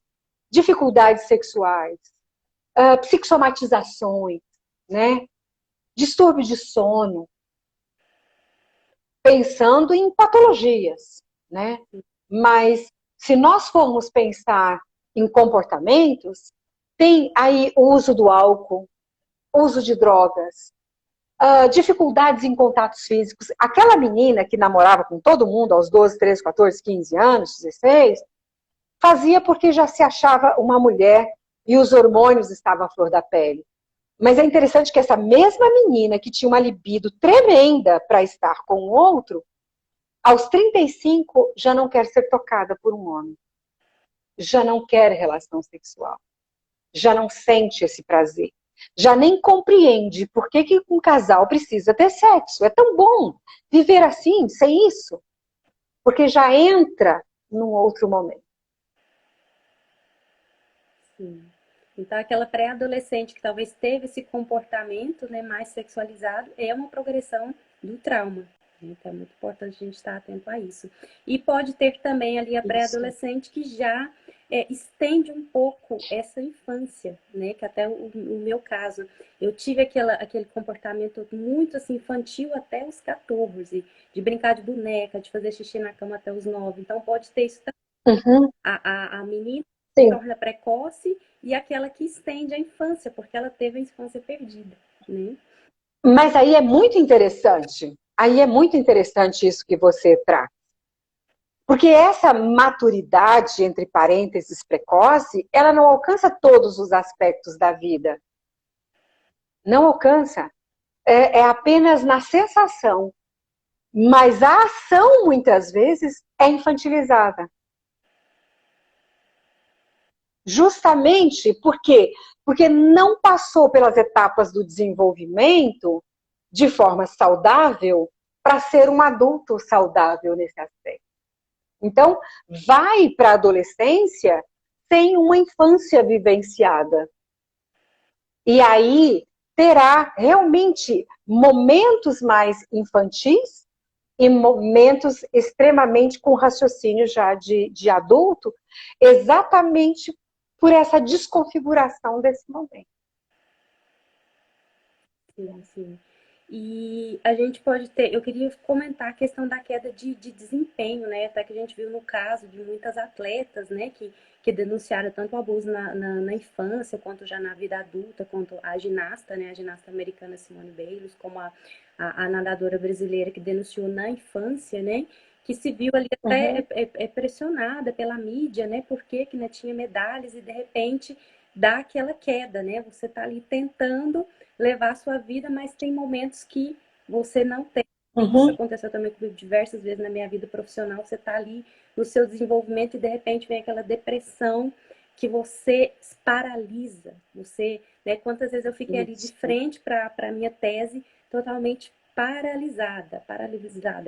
Speaker 3: dificuldades sexuais, psicossomatizações, né? Distúrbio de sono, pensando em patologias, né? Mas se nós formos pensar em comportamentos, tem aí o uso do álcool, uso de drogas, dificuldades em contatos físicos. Aquela menina que namorava com todo mundo aos 12, 13, 14, 15 anos, 16, fazia porque já se achava uma mulher e os hormônios estavam à flor da pele. Mas é interessante que essa mesma menina que tinha uma libido tremenda para estar com o outro, aos 35 já não quer ser tocada por um homem. Já não quer relação sexual. Já não sente esse prazer. Já nem compreende por que um casal precisa ter sexo. É tão bom viver assim, sem isso. Porque já entra num outro momento.
Speaker 1: Sim. Então, aquela pré-adolescente que talvez teve esse comportamento, né, mais sexualizado, é uma progressão do trauma. Então, é muito importante a gente estar atento a isso. E pode ter também ali a pré-adolescente que já estende um pouco essa infância, né? Que até o meu caso, eu tive aquele comportamento muito assim, infantil até os 14, de brincar de boneca, de fazer xixi na cama até os 9. Então, pode ter isso também.
Speaker 3: Uhum.
Speaker 1: A menina se
Speaker 3: Sim.
Speaker 1: torna precoce e aquela que estende a infância, porque ela teve a infância perdida, né?
Speaker 3: Mas aí é muito interessante. Aí é muito interessante isso que você traz. Porque essa maturidade, entre parênteses, precoce, ela não alcança todos os aspectos da vida. Não alcança. É apenas na sensação. Mas a ação, muitas vezes, é infantilizada. Justamente porque não passou pelas etapas do desenvolvimento de forma saudável para ser um adulto saudável nesse aspecto. Então, vai para a adolescência sem uma infância vivenciada. E aí terá realmente momentos mais infantis e momentos extremamente com raciocínio já de adulto, exatamente por essa desconfiguração desse momento.
Speaker 1: Sim, sim. E a gente pode ter, eu queria comentar a questão da queda de desempenho, né? Até que a gente viu no caso de muitas atletas, né, que denunciaram tanto o abuso na infância, quanto já na vida adulta, quanto a ginasta, né, a ginasta americana Simone Biles, como a nadadora brasileira que denunciou na infância, né, que se viu ali até pressionada pela mídia, né, porque que não tinha medalhas e de repente dá aquela queda, né? Você tá ali tentando levar a sua vida, mas tem momentos que você não tem. Isso aconteceu também comigo diversas vezes na minha vida profissional. Você está ali no seu desenvolvimento e de repente vem aquela depressão que você paralisa. Você, né, quantas vezes eu fiquei ali de frente para a minha tese totalmente paralisada.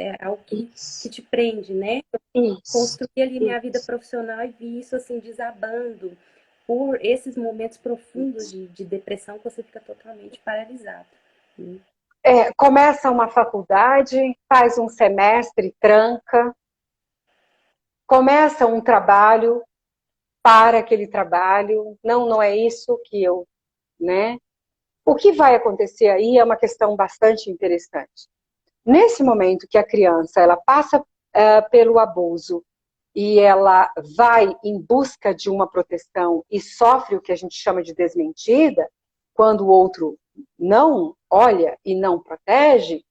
Speaker 1: É algo que te prende, né? Eu construí ali minha vida profissional e vi isso assim desabando por esses momentos profundos de depressão que você fica totalmente paralisado.
Speaker 3: Começa uma faculdade, faz um semestre, tranca, começa um trabalho, para aquele trabalho, não é isso que eu, né? O que vai acontecer aí é uma questão bastante interessante. Nesse momento que a criança ela passa pelo abuso e ela vai em busca de uma proteção e sofre o que a gente chama de desmentida, quando o outro não olha e não protege,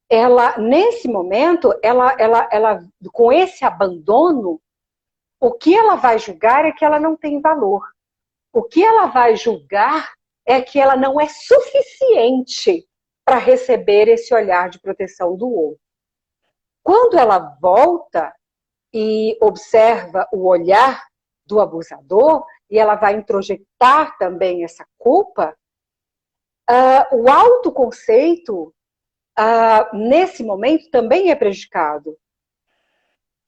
Speaker 3: ela, nesse momento, ela com esse abandono, o que ela vai julgar é que ela não tem valor. O que ela vai julgar é que ela não é suficiente para receber esse olhar de proteção do outro. Quando ela volta e observa o olhar do abusador, e ela vai introjetar também essa culpa, o autoconceito, nesse momento, também é prejudicado.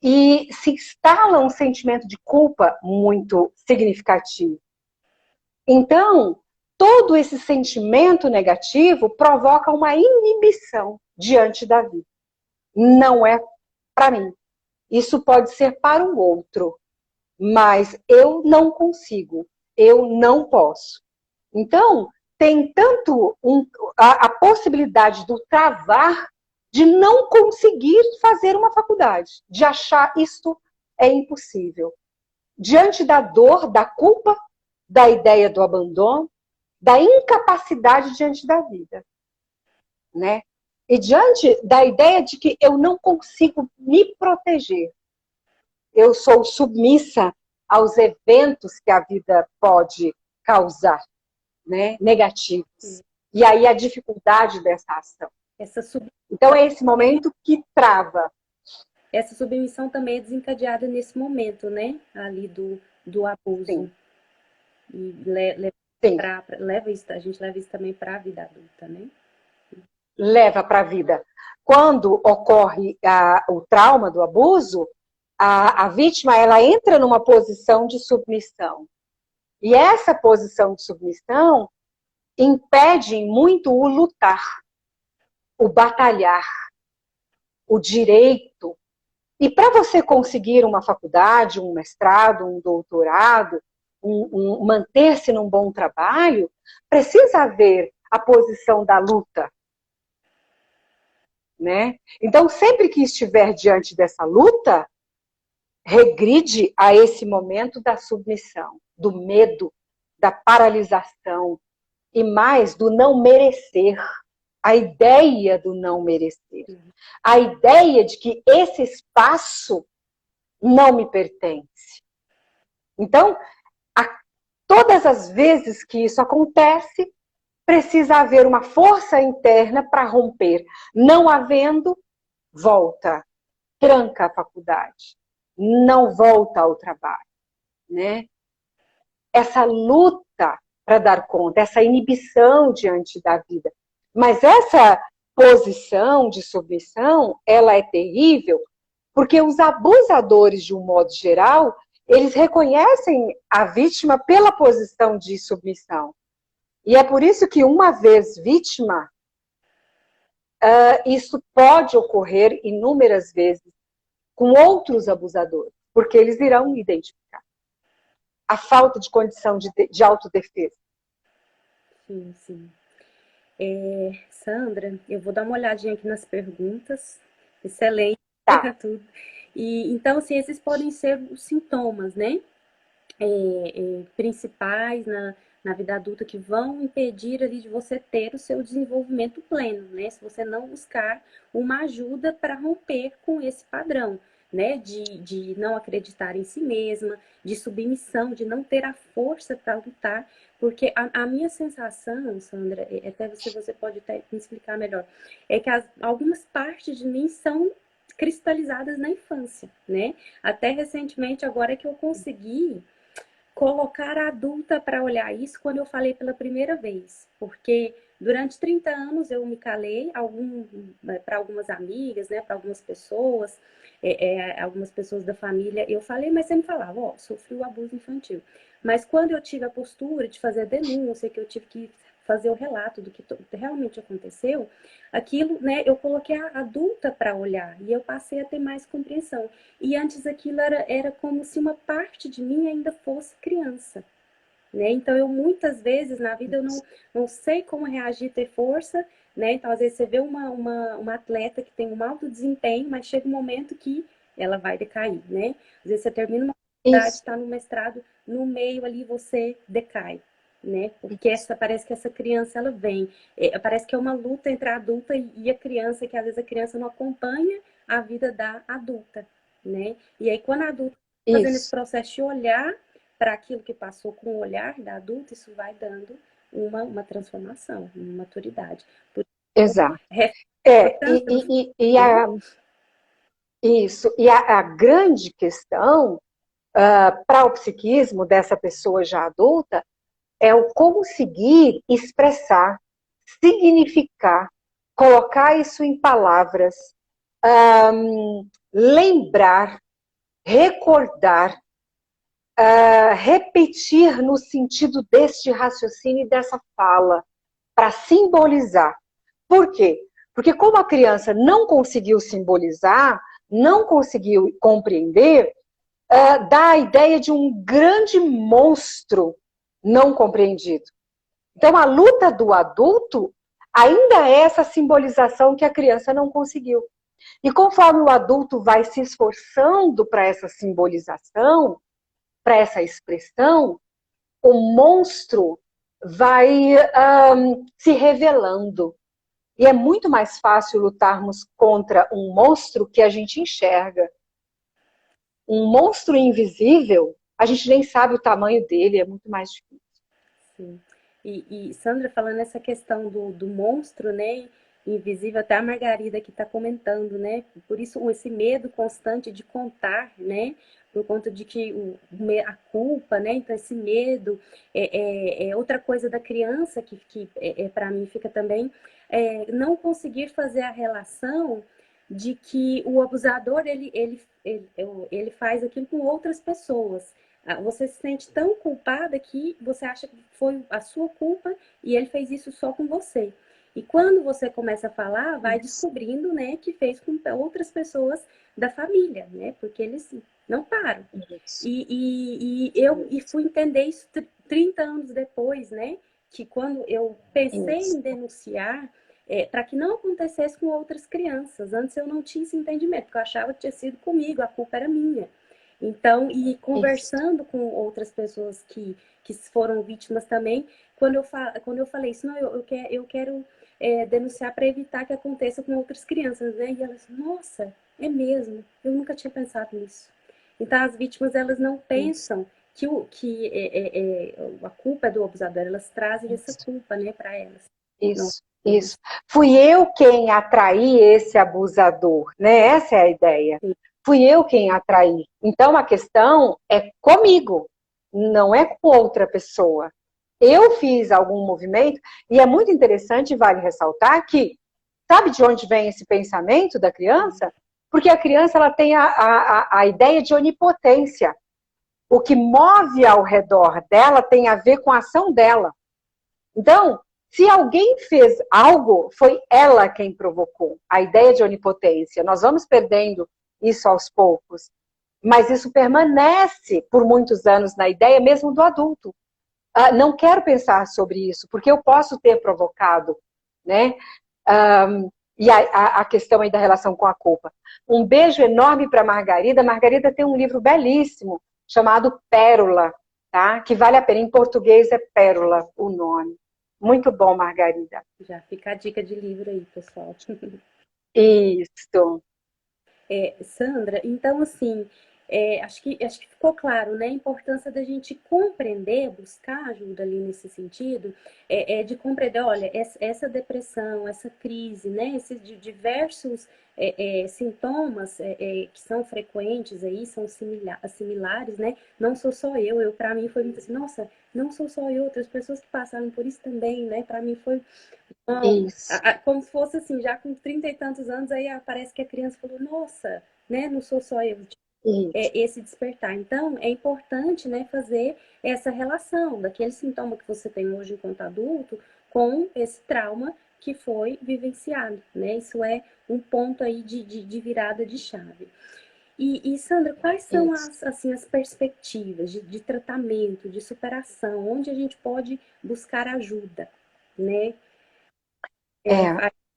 Speaker 3: E se instala um sentimento de culpa muito significativo. Então, todo esse sentimento negativo provoca uma inibição diante da vida. Não é para mim. Isso pode ser para o outro, mas eu não consigo, eu não posso. Então, tem tanto a possibilidade do travar, de não conseguir fazer uma faculdade, de achar isto é impossível. Diante da dor, da culpa, da ideia do abandono, da incapacidade diante da vida, né? E diante da ideia de que eu não consigo me proteger, eu sou submissa aos eventos que a vida pode causar, né, negativos. E aí a dificuldade dessa ação. Então é esse momento que trava.
Speaker 1: Essa submissão também é desencadeada nesse momento, né? Ali do abuso.
Speaker 3: Sim.
Speaker 1: E a gente leva isso também para a vida adulta, né?
Speaker 3: Leva para a vida. Quando ocorre o trauma do abuso, a vítima ela entra numa posição de submissão. E essa posição de submissão impede muito o lutar, o batalhar, o direito. E para você conseguir uma faculdade, um mestrado, um doutorado, manter-se num bom trabalho, precisa haver a posição da luta. Né? Então, sempre que estiver diante dessa luta, regride a esse momento da submissão, do medo, da paralisação e mais do não merecer. A ideia do não merecer. A ideia de que esse espaço não me pertence. Então, todas as vezes que isso acontece, precisa haver uma força interna para romper. Não havendo, volta. Tranca a faculdade. Não volta ao trabalho. Né? Essa luta para dar conta, essa inibição diante da vida. Mas essa posição de submissão, ela é terrível, porque os abusadores, de um modo geral, eles reconhecem a vítima pela posição de submissão. E é por isso que, uma vez vítima, isso pode ocorrer inúmeras vezes com outros abusadores, porque eles irão identificar a falta de condição de autodefesa.
Speaker 1: Sim, sim. Sandra, eu vou dar uma olhadinha aqui nas perguntas. Excelente.
Speaker 3: Tá.
Speaker 1: Tudo. E, então, assim, esses podem ser os sintomas, né? Principais na vida adulta que vão impedir ali de você ter o seu desenvolvimento pleno, né? Se você não buscar uma ajuda para romper com esse padrão, né? De não acreditar em si mesma, de submissão, de não ter a força para lutar. Porque a minha sensação, Sandra, até você pode até me explicar melhor, é que algumas partes de mim são cristalizadas na infância, né? Até recentemente, agora é que eu consegui colocar a adulta para olhar isso quando eu falei pela primeira vez, porque durante 30 anos eu me calei para algumas amigas, né, para algumas pessoas da família, eu falei, mas você me falava, ó, sofri o abuso infantil. Mas quando eu tive a postura de fazer a denúncia, que eu tive que fazer o relato do que realmente aconteceu, aquilo, né, eu coloquei a adulta para olhar e eu passei a ter mais compreensão. E antes aquilo era como se uma parte de mim ainda fosse criança. Né? Então, eu muitas vezes na vida eu não sei como reagir, ter força, né? Então, às vezes você vê uma atleta que tem um alto desempenho, mas chega um momento que ela vai decair, né? Às vezes você termina uma faculdade, está no mestrado, no meio ali você decai, né? Porque parece que essa criança, ela vem. Parece que é uma luta entre a adulta e a criança, que às vezes a criança não acompanha a vida da adulta, né? E aí, quando a adulta está fazendo esse processo de olhar para aquilo que passou com o olhar da adulta, isso vai dando uma transformação, uma maturidade.
Speaker 3: Exato. E a grande questão para o psiquismo dessa pessoa já adulta é o conseguir expressar, significar, colocar isso em palavras, lembrar, recordar, repetir no sentido deste raciocínio e dessa fala, para simbolizar. Por quê? Porque como a criança não conseguiu simbolizar, não conseguiu compreender, dá a ideia de um grande monstro não compreendido. Então, a luta do adulto ainda é essa simbolização que a criança não conseguiu. E conforme o adulto vai se esforçando para essa simbolização, para essa expressão, o monstro vai se revelando. E é muito mais fácil lutarmos contra um monstro que a gente enxerga. Um monstro invisível, a gente nem sabe o tamanho dele, é muito mais difícil.
Speaker 1: Sim. E Sandra, falando essa questão do monstro, né, invisível, até a Margarida que está comentando, né, por isso esse medo constante de contar, né, por conta de que a culpa, né, então esse medo é outra coisa da criança que para mim fica também não conseguir fazer a relação de que o abusador ele faz aquilo com outras pessoas. Você se sente tão culpada que você acha que foi a sua culpa e ele fez isso só com você. E quando você começa a falar, vai descobrindo, né, que fez com outras pessoas da família, né, porque eles não param. Eu fui entender isso 30 anos depois, né, que quando eu pensei em denunciar, para que não acontecesse com outras crianças. Antes eu não tinha esse entendimento, porque eu achava que tinha sido comigo, a culpa era minha. Então, e conversando com outras pessoas que foram vítimas também, quando eu falei isso, não, eu quero denunciar para evitar que aconteça com outras crianças, né? E elas, nossa, é mesmo, eu nunca tinha pensado nisso. Então, as vítimas, elas não pensam que a culpa é do abusador, elas trazem essa culpa, né, para elas.
Speaker 3: Isso. Fui eu quem atraí esse abusador, né? Essa é a ideia. Sim. Fui eu quem atraí. Então, a questão é comigo, não é com outra pessoa. Eu fiz algum movimento, e é muito interessante, vale ressaltar que, sabe de onde vem esse pensamento da criança? Porque a criança ela tem a ideia de onipotência. O que move ao redor dela tem a ver com a ação dela. Então, se alguém fez algo, foi ela quem provocou. A ideia de onipotência. Nós vamos perdendo isso aos poucos. Mas isso permanece por muitos anos na ideia mesmo do adulto. Não quero pensar sobre isso, porque eu posso ter provocado, né? E a questão aí da relação com a culpa. Um beijo enorme para a Margarida. Margarida tem um livro belíssimo, chamado Pérola, tá? Que vale a pena. Em português é Pérola o nome. Muito bom, Margarida.
Speaker 1: Já fica a dica de livro aí, pessoal.
Speaker 3: Isso.
Speaker 1: Sandra, então assim, acho que ficou claro, né? A importância da gente compreender, buscar ajuda ali nesse sentido, de compreender, olha, essa depressão, essa crise, né? Esses diversos sintomas que são frequentes aí, são similares, né? Não sou só eu para mim foi muito assim, nossa, não sou só eu, outras pessoas que passaram por isso também, né? Para mim foi como se fosse assim, já com 30 e tantos anos, aí parece que a criança falou, nossa, né, não sou só eu. Esse despertar. Então, é importante, né, fazer essa relação daquele sintoma que você tem hoje enquanto adulto com esse trauma que foi vivenciado, né? Isso é um ponto aí de virada de chave. E Sandra, quais são as perspectivas de tratamento, de superação, onde a gente pode buscar ajuda, né?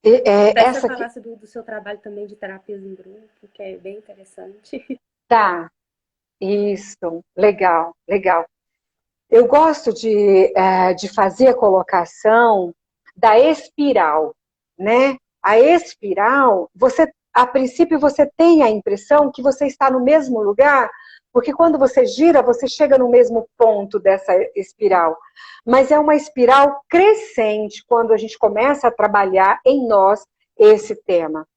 Speaker 1: Você falasse do seu trabalho também de terapias em grupo, que é bem interessante.
Speaker 3: Tá, isso, legal, legal. Eu gosto de fazer a colocação da espiral, né? A espiral, a princípio você tem a impressão que você está no mesmo lugar, porque quando você gira, você chega no mesmo ponto dessa espiral. Mas é uma espiral crescente quando a gente começa a trabalhar em nós esse tema.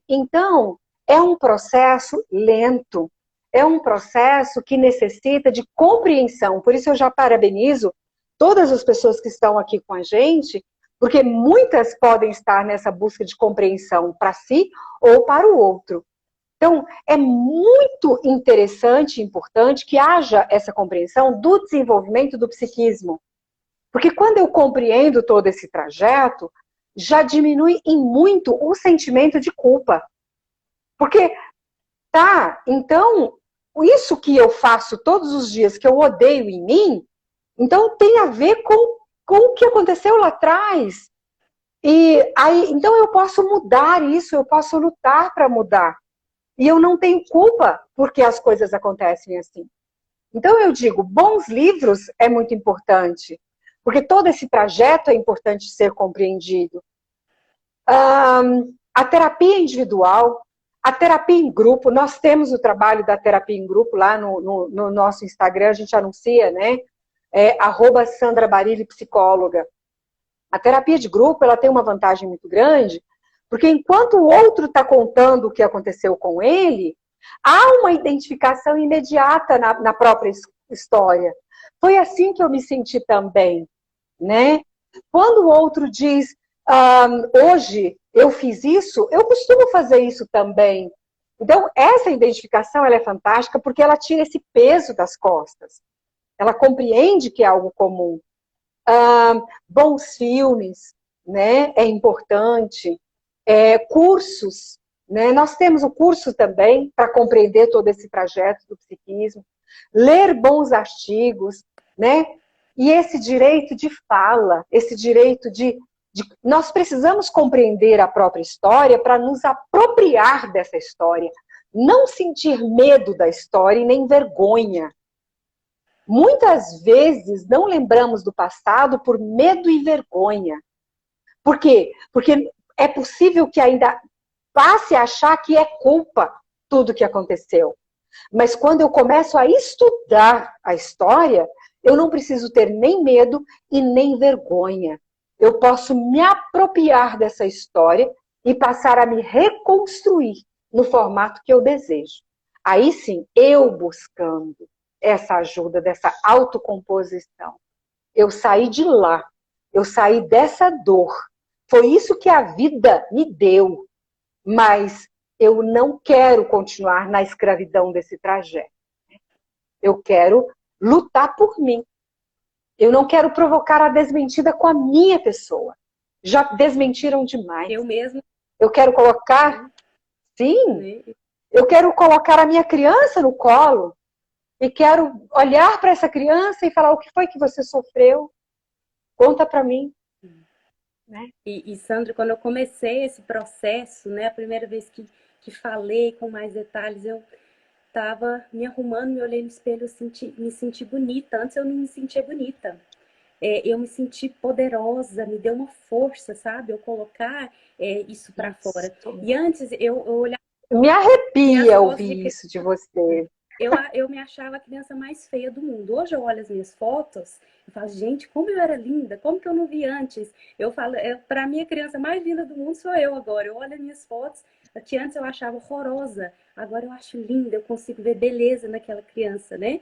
Speaker 3: Então, é um processo lento, é um processo que necessita de compreensão. Por isso eu já parabenizo todas as pessoas que estão aqui com a gente, porque muitas podem estar nessa busca de compreensão para si ou para o outro. Então, é muito interessante e importante que haja essa compreensão do desenvolvimento do psiquismo. Porque quando eu compreendo todo esse trajeto, já diminui em muito o sentimento de culpa. Porque, então, isso que eu faço todos os dias, que eu odeio em mim, Então tem a ver com o que aconteceu lá atrás. E aí, então eu posso mudar isso, eu posso lutar para mudar. E eu não tenho culpa porque as coisas acontecem assim. Então eu digo, bons livros é muito importante, porque todo esse trajeto é importante ser compreendido. A terapia individual, a terapia em grupo, nós temos o trabalho da terapia em grupo lá no nosso Instagram, a gente anuncia, né? @Sandra Barilli, psicóloga. A terapia de grupo, ela tem uma vantagem muito grande, porque enquanto o outro está contando o que aconteceu com ele, há uma identificação imediata na própria história. Foi assim que eu me senti também, né? Quando o outro diz, hoje eu fiz isso, eu costumo fazer isso também. Então, essa identificação ela é fantástica porque ela tira esse peso das costas. Ela compreende que é algo comum. Bons filmes, né? É importante. Cursos, né? Nós temos o curso também para compreender todo esse trajeto do psiquismo. Ler bons artigos, né? E esse direito de fala, esse direito nós precisamos compreender a própria história para nos apropriar dessa história. Não sentir medo da história e nem vergonha. Muitas vezes não lembramos do passado por medo e vergonha. Por quê? Porque é possível que ainda passe a achar que é culpa tudo que aconteceu. Mas quando eu começo a estudar a história, eu não preciso ter nem medo e nem vergonha. Eu posso me apropriar dessa história e passar a me reconstruir no formato que eu desejo. Aí sim, eu buscando essa ajuda, dessa autocomposição. Eu saí de lá, eu saí dessa dor. Foi isso que a vida me deu, mas eu não quero continuar na escravidão desse trajeto. Eu quero lutar por mim. Eu não quero provocar a desmentida com a minha pessoa. Já desmentiram demais.
Speaker 1: Eu mesmo.
Speaker 3: Eu quero colocar, sim, eu quero colocar a minha criança no colo e quero olhar para essa criança e falar: o que foi que você sofreu? Conta para mim.
Speaker 1: Né? E Sandra, quando eu comecei esse processo, né, a primeira vez que falei com mais detalhes, eu estava me arrumando, me olhei no espelho, me senti bonita. Antes eu não me sentia bonita. Eu me senti poderosa, me deu uma força, sabe? Eu colocar isso para fora. E antes eu olhava...
Speaker 3: Me arrepia ouvir isso de você.
Speaker 1: Eu me achava a criança mais feia do mundo. Hoje eu olho as minhas fotos e falo, gente, como eu era linda, como que eu não vi antes? Eu falo, para mim a criança mais linda do mundo sou eu agora. Eu olho as minhas fotos, que antes eu achava horrorosa, agora eu acho linda, eu consigo ver beleza naquela criança, né?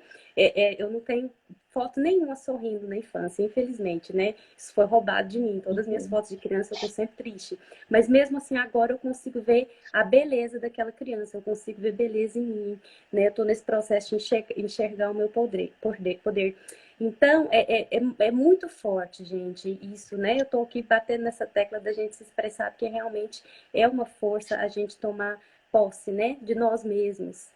Speaker 1: Eu não tenho foto nenhuma sorrindo na infância, infelizmente, né? Isso foi roubado de mim. Todas as minhas fotos de criança eu tô sempre triste. Mas mesmo assim, agora eu consigo ver a beleza daquela criança, eu consigo ver beleza em mim, né? Eu tô nesse processo de enxergar o meu poder. Então, é muito forte, gente, isso, né? Eu tô aqui batendo nessa tecla da gente se expressar, porque realmente é uma força a gente tomar posse, né? De nós mesmos.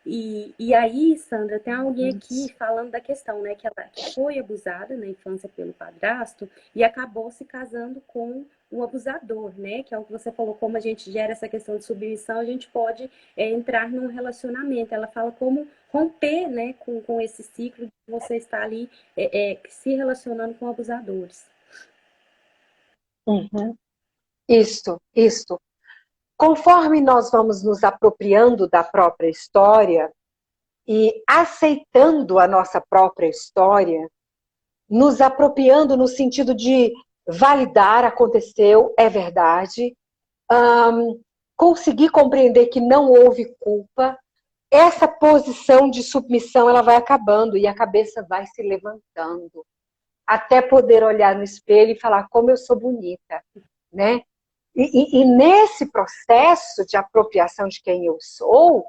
Speaker 1: E aí, Sandra, tem alguém aqui falando da questão, né? Que ela foi abusada na infância pelo padrasto e acabou se casando com um abusador, né? Que é o que você falou, como a gente gera essa questão de submissão, a gente pode entrar num relacionamento. Ela fala como romper, né, com esse ciclo de você estar ali se relacionando com abusadores.
Speaker 3: Uhum. Isto. Conforme nós vamos nos apropriando da própria história e aceitando a nossa própria história, nos apropriando no sentido de validar, aconteceu, é verdade, conseguir compreender que não houve culpa, essa posição de submissão ela vai acabando e a cabeça vai se levantando, até poder olhar no espelho e falar como eu sou bonita, né? E nesse processo de apropriação de quem eu sou,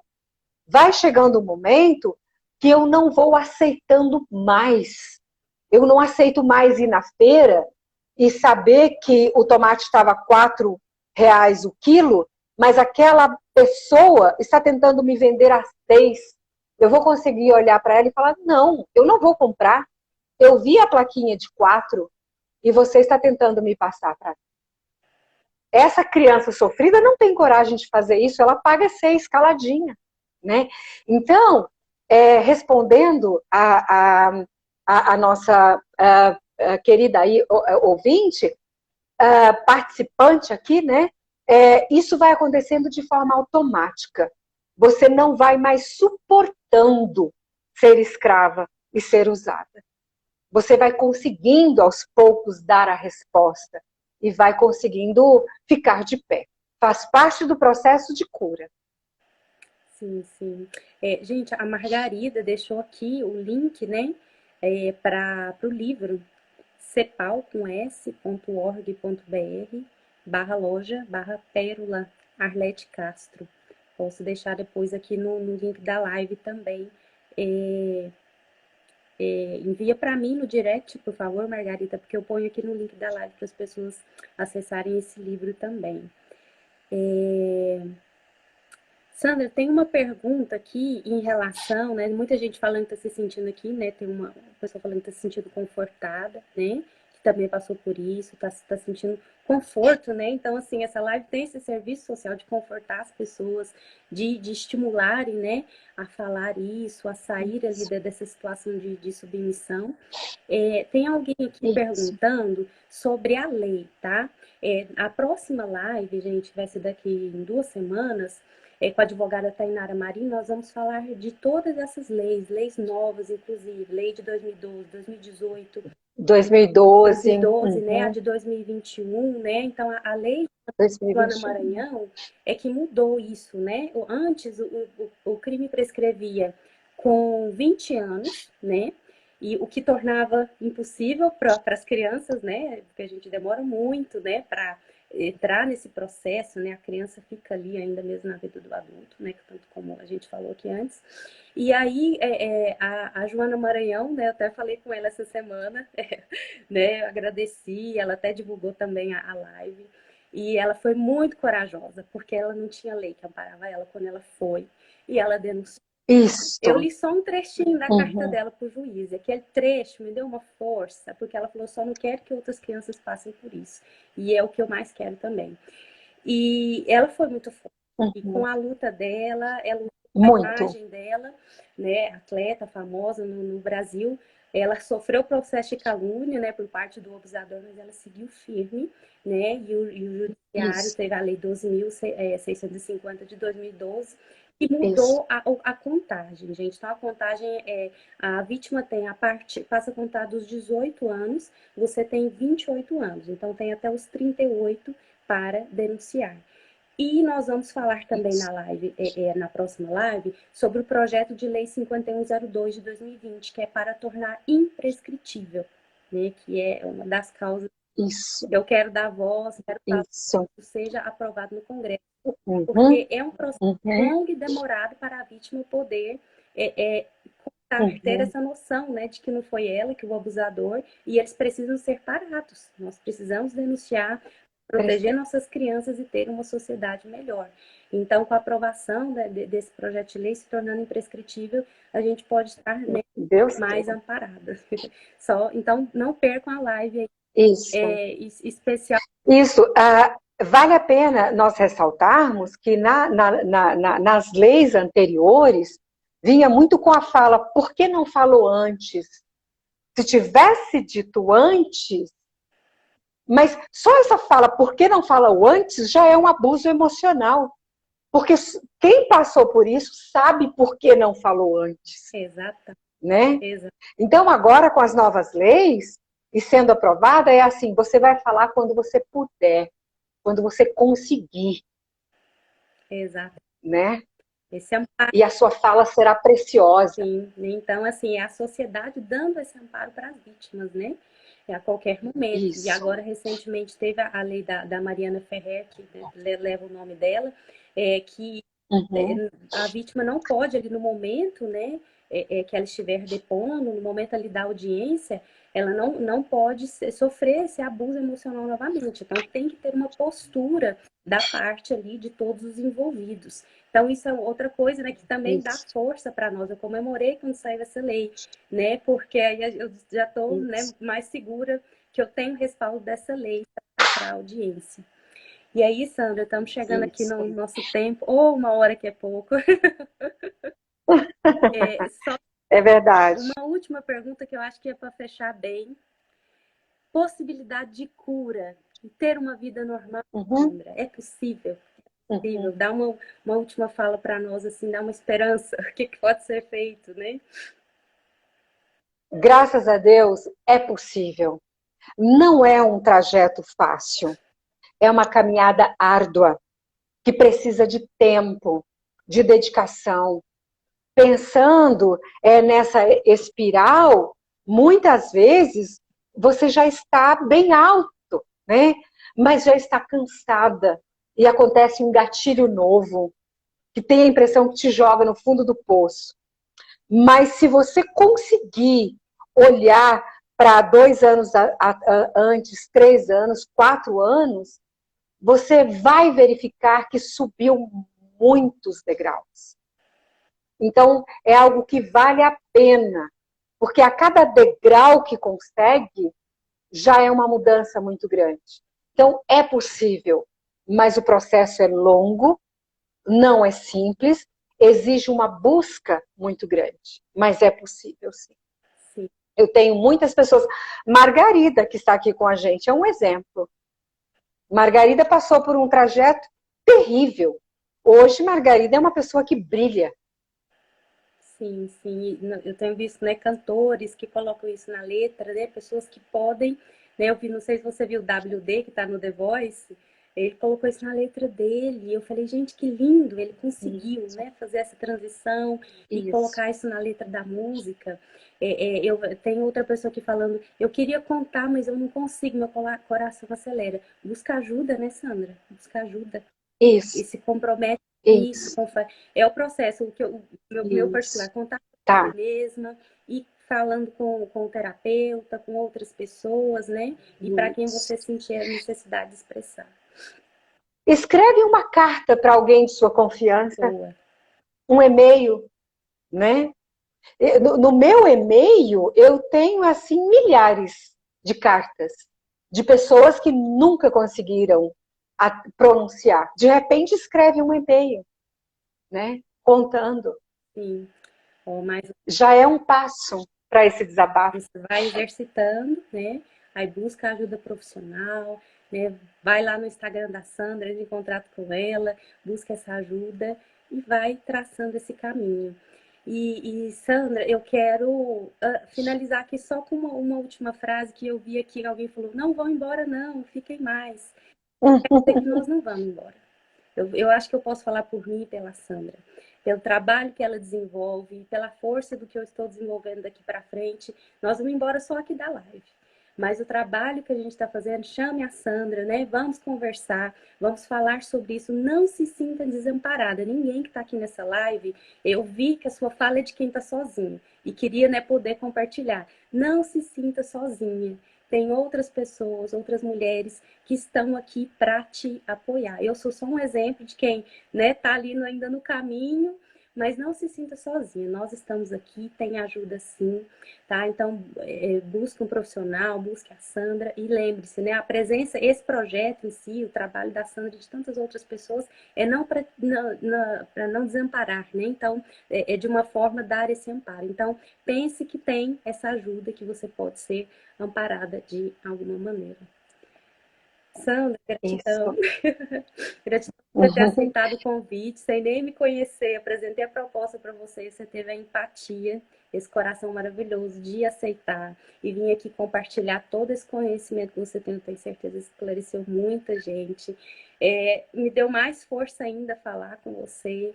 Speaker 3: vai chegando um momento que eu não vou aceitando mais. Eu não aceito mais ir na feira e saber que o tomate estava R$ 4 o quilo, mas aquela pessoa está tentando me vender a 6. Eu vou conseguir olhar para ela e falar, não, eu não vou comprar. eu vi a plaquinha de 4 e você está tentando me passar para... Essa criança sofrida não tem coragem de fazer isso, ela paga 6 caladinha, né? Então, respondendo a nossa querida aí, ouvinte, participante aqui, né? Isso vai acontecendo de forma automática. Você não vai mais suportando ser escrava e ser usada. Você vai conseguindo, aos poucos, dar a resposta e vai conseguindo ficar de pé. Faz parte do processo de cura.
Speaker 1: Sim, sim. Gente, a Margarida deixou aqui o link, né, para o livro cepal com s.org.br /loja/pérola Arlete Castro. Posso deixar depois aqui no link da live também. Envia para mim no direct, por favor, Margarida, porque eu ponho aqui no link da live para as pessoas acessarem esse livro também. Sandra, tem uma pergunta aqui em relação, né? Muita gente falando que está se sentindo aqui, né? Tem uma pessoa falando que está se sentindo confortada, né? Que também passou por isso, está sentindo conforto, né? Então, assim, essa live tem esse serviço social de confortar as pessoas, de estimularem, né? A falar isso, a sair ali dessa situação de submissão. Tem alguém aqui perguntando sobre a lei, tá? A próxima live, gente, vai ser daqui em 2 semanas. Com a advogada Tainara Marim, nós vamos falar de todas essas leis novas, inclusive, lei de 2012, 2018, 2012, né, a de 2021, né, então a lei de Joana Maranhão é que mudou isso, né, antes o crime prescrevia com 20 anos, né, e o que tornava impossível para as crianças, né, porque a gente demora muito, né, para entrar nesse processo, né, a criança fica ali ainda mesmo na vida do adulto, né, tanto como a gente falou aqui antes. E aí a Joana Maranhão, né, eu até falei com ela essa semana, né, eu agradeci, ela até divulgou também a live, e ela foi muito corajosa, porque ela não tinha lei que amparava ela quando ela foi, e ela denunciou.
Speaker 3: Isso.
Speaker 1: Eu li só um trechinho da carta dela para o juiz. Aquele trecho me deu uma força, porque ela falou: só não quero que outras crianças passem por isso. E é o que eu mais quero também. E ela foi muito forte. E com a luta dela, ela a imagem dela, né, atleta famosa no Brasil, ela sofreu processo de calúnia, né, por parte do abusador, mas ela seguiu firme, né, e o judiciário teve a lei 12.650 de 2012, e mudou a contagem, gente. Então, a contagem a vítima tem passa a contar dos 18 anos, você tem 28 anos. Então, tem até os 38 para denunciar. E nós vamos falar também na live, na próxima live, sobre o projeto de lei 5102 de 2020, que é para tornar imprescritível, né? Que é uma das causas.
Speaker 3: Isso.
Speaker 1: Eu quero dar voz, quero que isso seja aprovado no Congresso. Porque é um processo longo e demorado para a vítima poder ter essa noção, né, de que não foi ela, que o abusador, e eles precisam ser parados. Nós precisamos denunciar, proteger nossas crianças e ter uma sociedade melhor. Então, com a aprovação desse projeto de lei se tornando imprescritível, a gente pode estar, né, mais amparada. Então, não percam a live aí.
Speaker 3: Isso.
Speaker 1: Especial.
Speaker 3: Isso. Vale a pena nós ressaltarmos que nas leis anteriores vinha muito com a fala: por que não falou antes? Se tivesse dito antes, mas só essa fala, por que não falou antes, já é um abuso emocional. Porque quem passou por isso sabe por que não falou antes.
Speaker 1: Exato.
Speaker 3: Né? Então, agora com as novas leis, e sendo aprovada, é assim: você vai falar quando você puder, quando você conseguir.
Speaker 1: Exato.
Speaker 3: Né?
Speaker 1: Esse amparo.
Speaker 3: E a sua fala será preciosa.
Speaker 1: Sim, então, assim, é a sociedade dando esse amparo para as vítimas, né? A qualquer momento.
Speaker 3: Isso.
Speaker 1: E agora, recentemente, teve a lei da Mariana Ferrer, que leva o nome dela, que a vítima não pode, ali no momento, né, que ela estiver depondo, no momento ali da audiência, ela não pode sofrer esse abuso emocional novamente. Então, tem que ter uma postura da parte ali de todos os envolvidos. Então, isso é outra coisa, né, que também dá
Speaker 3: Isso,
Speaker 1: força para nós. Eu comemorei quando saiu essa lei, né, porque aí eu já estou, né,
Speaker 3: isso.
Speaker 1: mais segura que eu tenho respaldo dessa lei para a audiência. E aí, Sandra, estamos chegando aqui
Speaker 3: Isso.
Speaker 1: no nosso tempo, ou uma hora que é pouco. Só
Speaker 3: É verdade.
Speaker 1: uma última pergunta que eu acho que é para fechar bem. Possibilidade de cura e ter uma vida normal,
Speaker 3: Uhum,
Speaker 1: Sandra? É possível? É possível?
Speaker 3: uhum.
Speaker 1: Dá uma última fala para nós, assim, dá uma esperança. O que pode ser feito, né?
Speaker 3: Graças a Deus, é possível. Não é um trajeto fácil. É uma caminhada árdua, que precisa de tempo, de dedicação. Pensando nessa espiral, muitas vezes você já está bem alto, né? Mas já está cansada e acontece um gatilho novo, que tem a impressão que te joga no fundo do poço. Mas se você conseguir olhar para 2 anos antes, 3 anos, 4 anos, você vai verificar que subiu muitos degraus. Então, é algo que vale a pena, porque a cada degrau que consegue, já é uma mudança muito grande. Então, é possível, mas o processo é longo, não é simples, exige uma busca muito grande, mas é possível, sim.
Speaker 1: Sim.
Speaker 3: Eu tenho muitas pessoas. Margarida, que está aqui com a gente, é um exemplo. Margarida passou por um trajeto terrível. Hoje, Margarida é uma pessoa que brilha.
Speaker 1: Sim, sim. Eu tenho visto, né, cantores que colocam isso na letra, né, pessoas que podem, né, eu vi, não sei se você viu o WD, que tá no The Voice, ele colocou isso na letra dele, e eu falei, gente, que lindo, ele conseguiu,
Speaker 3: Isso,
Speaker 1: né, fazer essa transição e
Speaker 3: isso.
Speaker 1: colocar isso na letra da música. Eu tenho outra pessoa aqui falando, eu queria contar, mas eu não consigo, meu coração acelera. Busca ajuda, né, Sandra? Busca ajuda e
Speaker 3: Isso,
Speaker 1: se compromete isso,
Speaker 3: isso,
Speaker 1: é o processo, o que meu particular,
Speaker 3: isso.
Speaker 1: contar
Speaker 3: Tá.
Speaker 1: comigo mesma e falando com o terapeuta, com outras pessoas, né? E para quem
Speaker 3: Isso.
Speaker 1: você sentir a necessidade de expressar.
Speaker 3: Escreve uma carta para alguém de sua confiança,
Speaker 1: Boa.
Speaker 3: um e-mail, né? No meu e-mail, eu tenho, assim, milhares de cartas de pessoas que nunca conseguiram pronunciar. De repente, escreve um e-mail, né? Contando.
Speaker 1: Sim. Ó, mas
Speaker 3: Já é um passo para esse desabafo.
Speaker 1: você vai exercitando, né? Aí busca ajuda profissional, né? Vai lá no Instagram da Sandra, entra em contato com ela, busca essa ajuda e vai traçando esse caminho. Sandra, eu quero finalizar aqui só com uma última frase que eu vi aqui, alguém falou, não vão embora não, fiquem mais. Quer dizer que nós não vamos embora. Eu acho que eu posso falar por mim e pela Sandra. Pelo trabalho que ela desenvolve, pela força do que eu estou desenvolvendo daqui para frente, nós vamos embora só aqui da live. Mas o trabalho que a gente está fazendo, chame a Sandra, né? Vamos conversar, vamos falar sobre isso. Não se sinta desamparada. Ninguém que está aqui nessa live, eu vi que a sua fala é de quem está sozinho e queria, né, poder compartilhar. Não se sinta sozinha. Tem outras pessoas, outras mulheres que estão aqui para te apoiar. Eu sou só um exemplo de quem, né, tá ali ainda no caminho, mas não se sinta sozinha. Nós estamos aqui, tem ajuda sim, tá? Então, busque um profissional, busque a Sandra e lembre-se, né, a presença, esse projeto em si, o trabalho da Sandra e de tantas outras pessoas é não para não desamparar, né? Então, é de uma forma dar esse amparo. Então, pense que tem essa ajuda que você pode ser amparada de alguma maneira. Sandra, gratidão.
Speaker 3: Isso.
Speaker 1: Gratidão por você ter aceitado o convite, sem nem me conhecer. Apresentei a proposta para você, você teve a empatia, esse coração maravilhoso de aceitar e vir aqui compartilhar todo esse conhecimento que você tem, eu tenho certeza, esclareceu muita gente. Me deu mais força ainda falar com você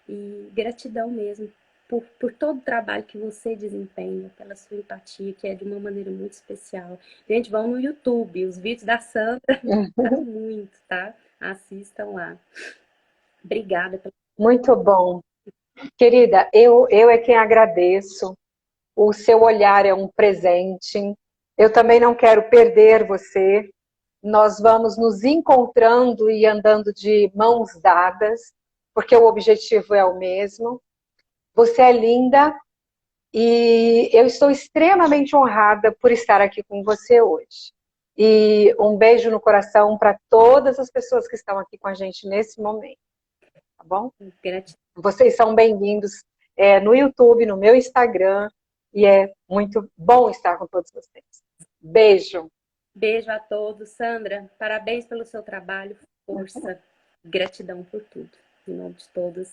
Speaker 1: e gratidão mesmo por todo o trabalho que você desempenha, pela sua empatia, que é de uma maneira muito especial. Gente, vão no YouTube, os vídeos da Sandra me ajudaram muito, tá? Assistam lá. Obrigada.
Speaker 3: Muito bom. Querida, eu é quem agradeço. O seu olhar é um presente. Eu também não quero perder você. Nós vamos nos encontrando e andando de mãos dadas, porque o objetivo é o mesmo. Você é linda e eu estou extremamente honrada por estar aqui com você hoje. E um beijo no coração para todas as pessoas que estão aqui com a gente nesse momento, tá bom?
Speaker 1: Gratidão.
Speaker 3: Vocês são bem-vindos no YouTube, no meu Instagram, e é muito bom estar com todos vocês. Beijo.
Speaker 1: Beijo a todos. Sandra, parabéns pelo seu trabalho, força, gratidão por tudo. Em nome de todos,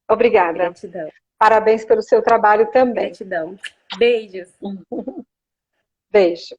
Speaker 3: Obrigada.
Speaker 1: gratidão.
Speaker 3: Parabéns pelo seu trabalho também.
Speaker 1: Gratidão. Beijos.
Speaker 3: Beijo.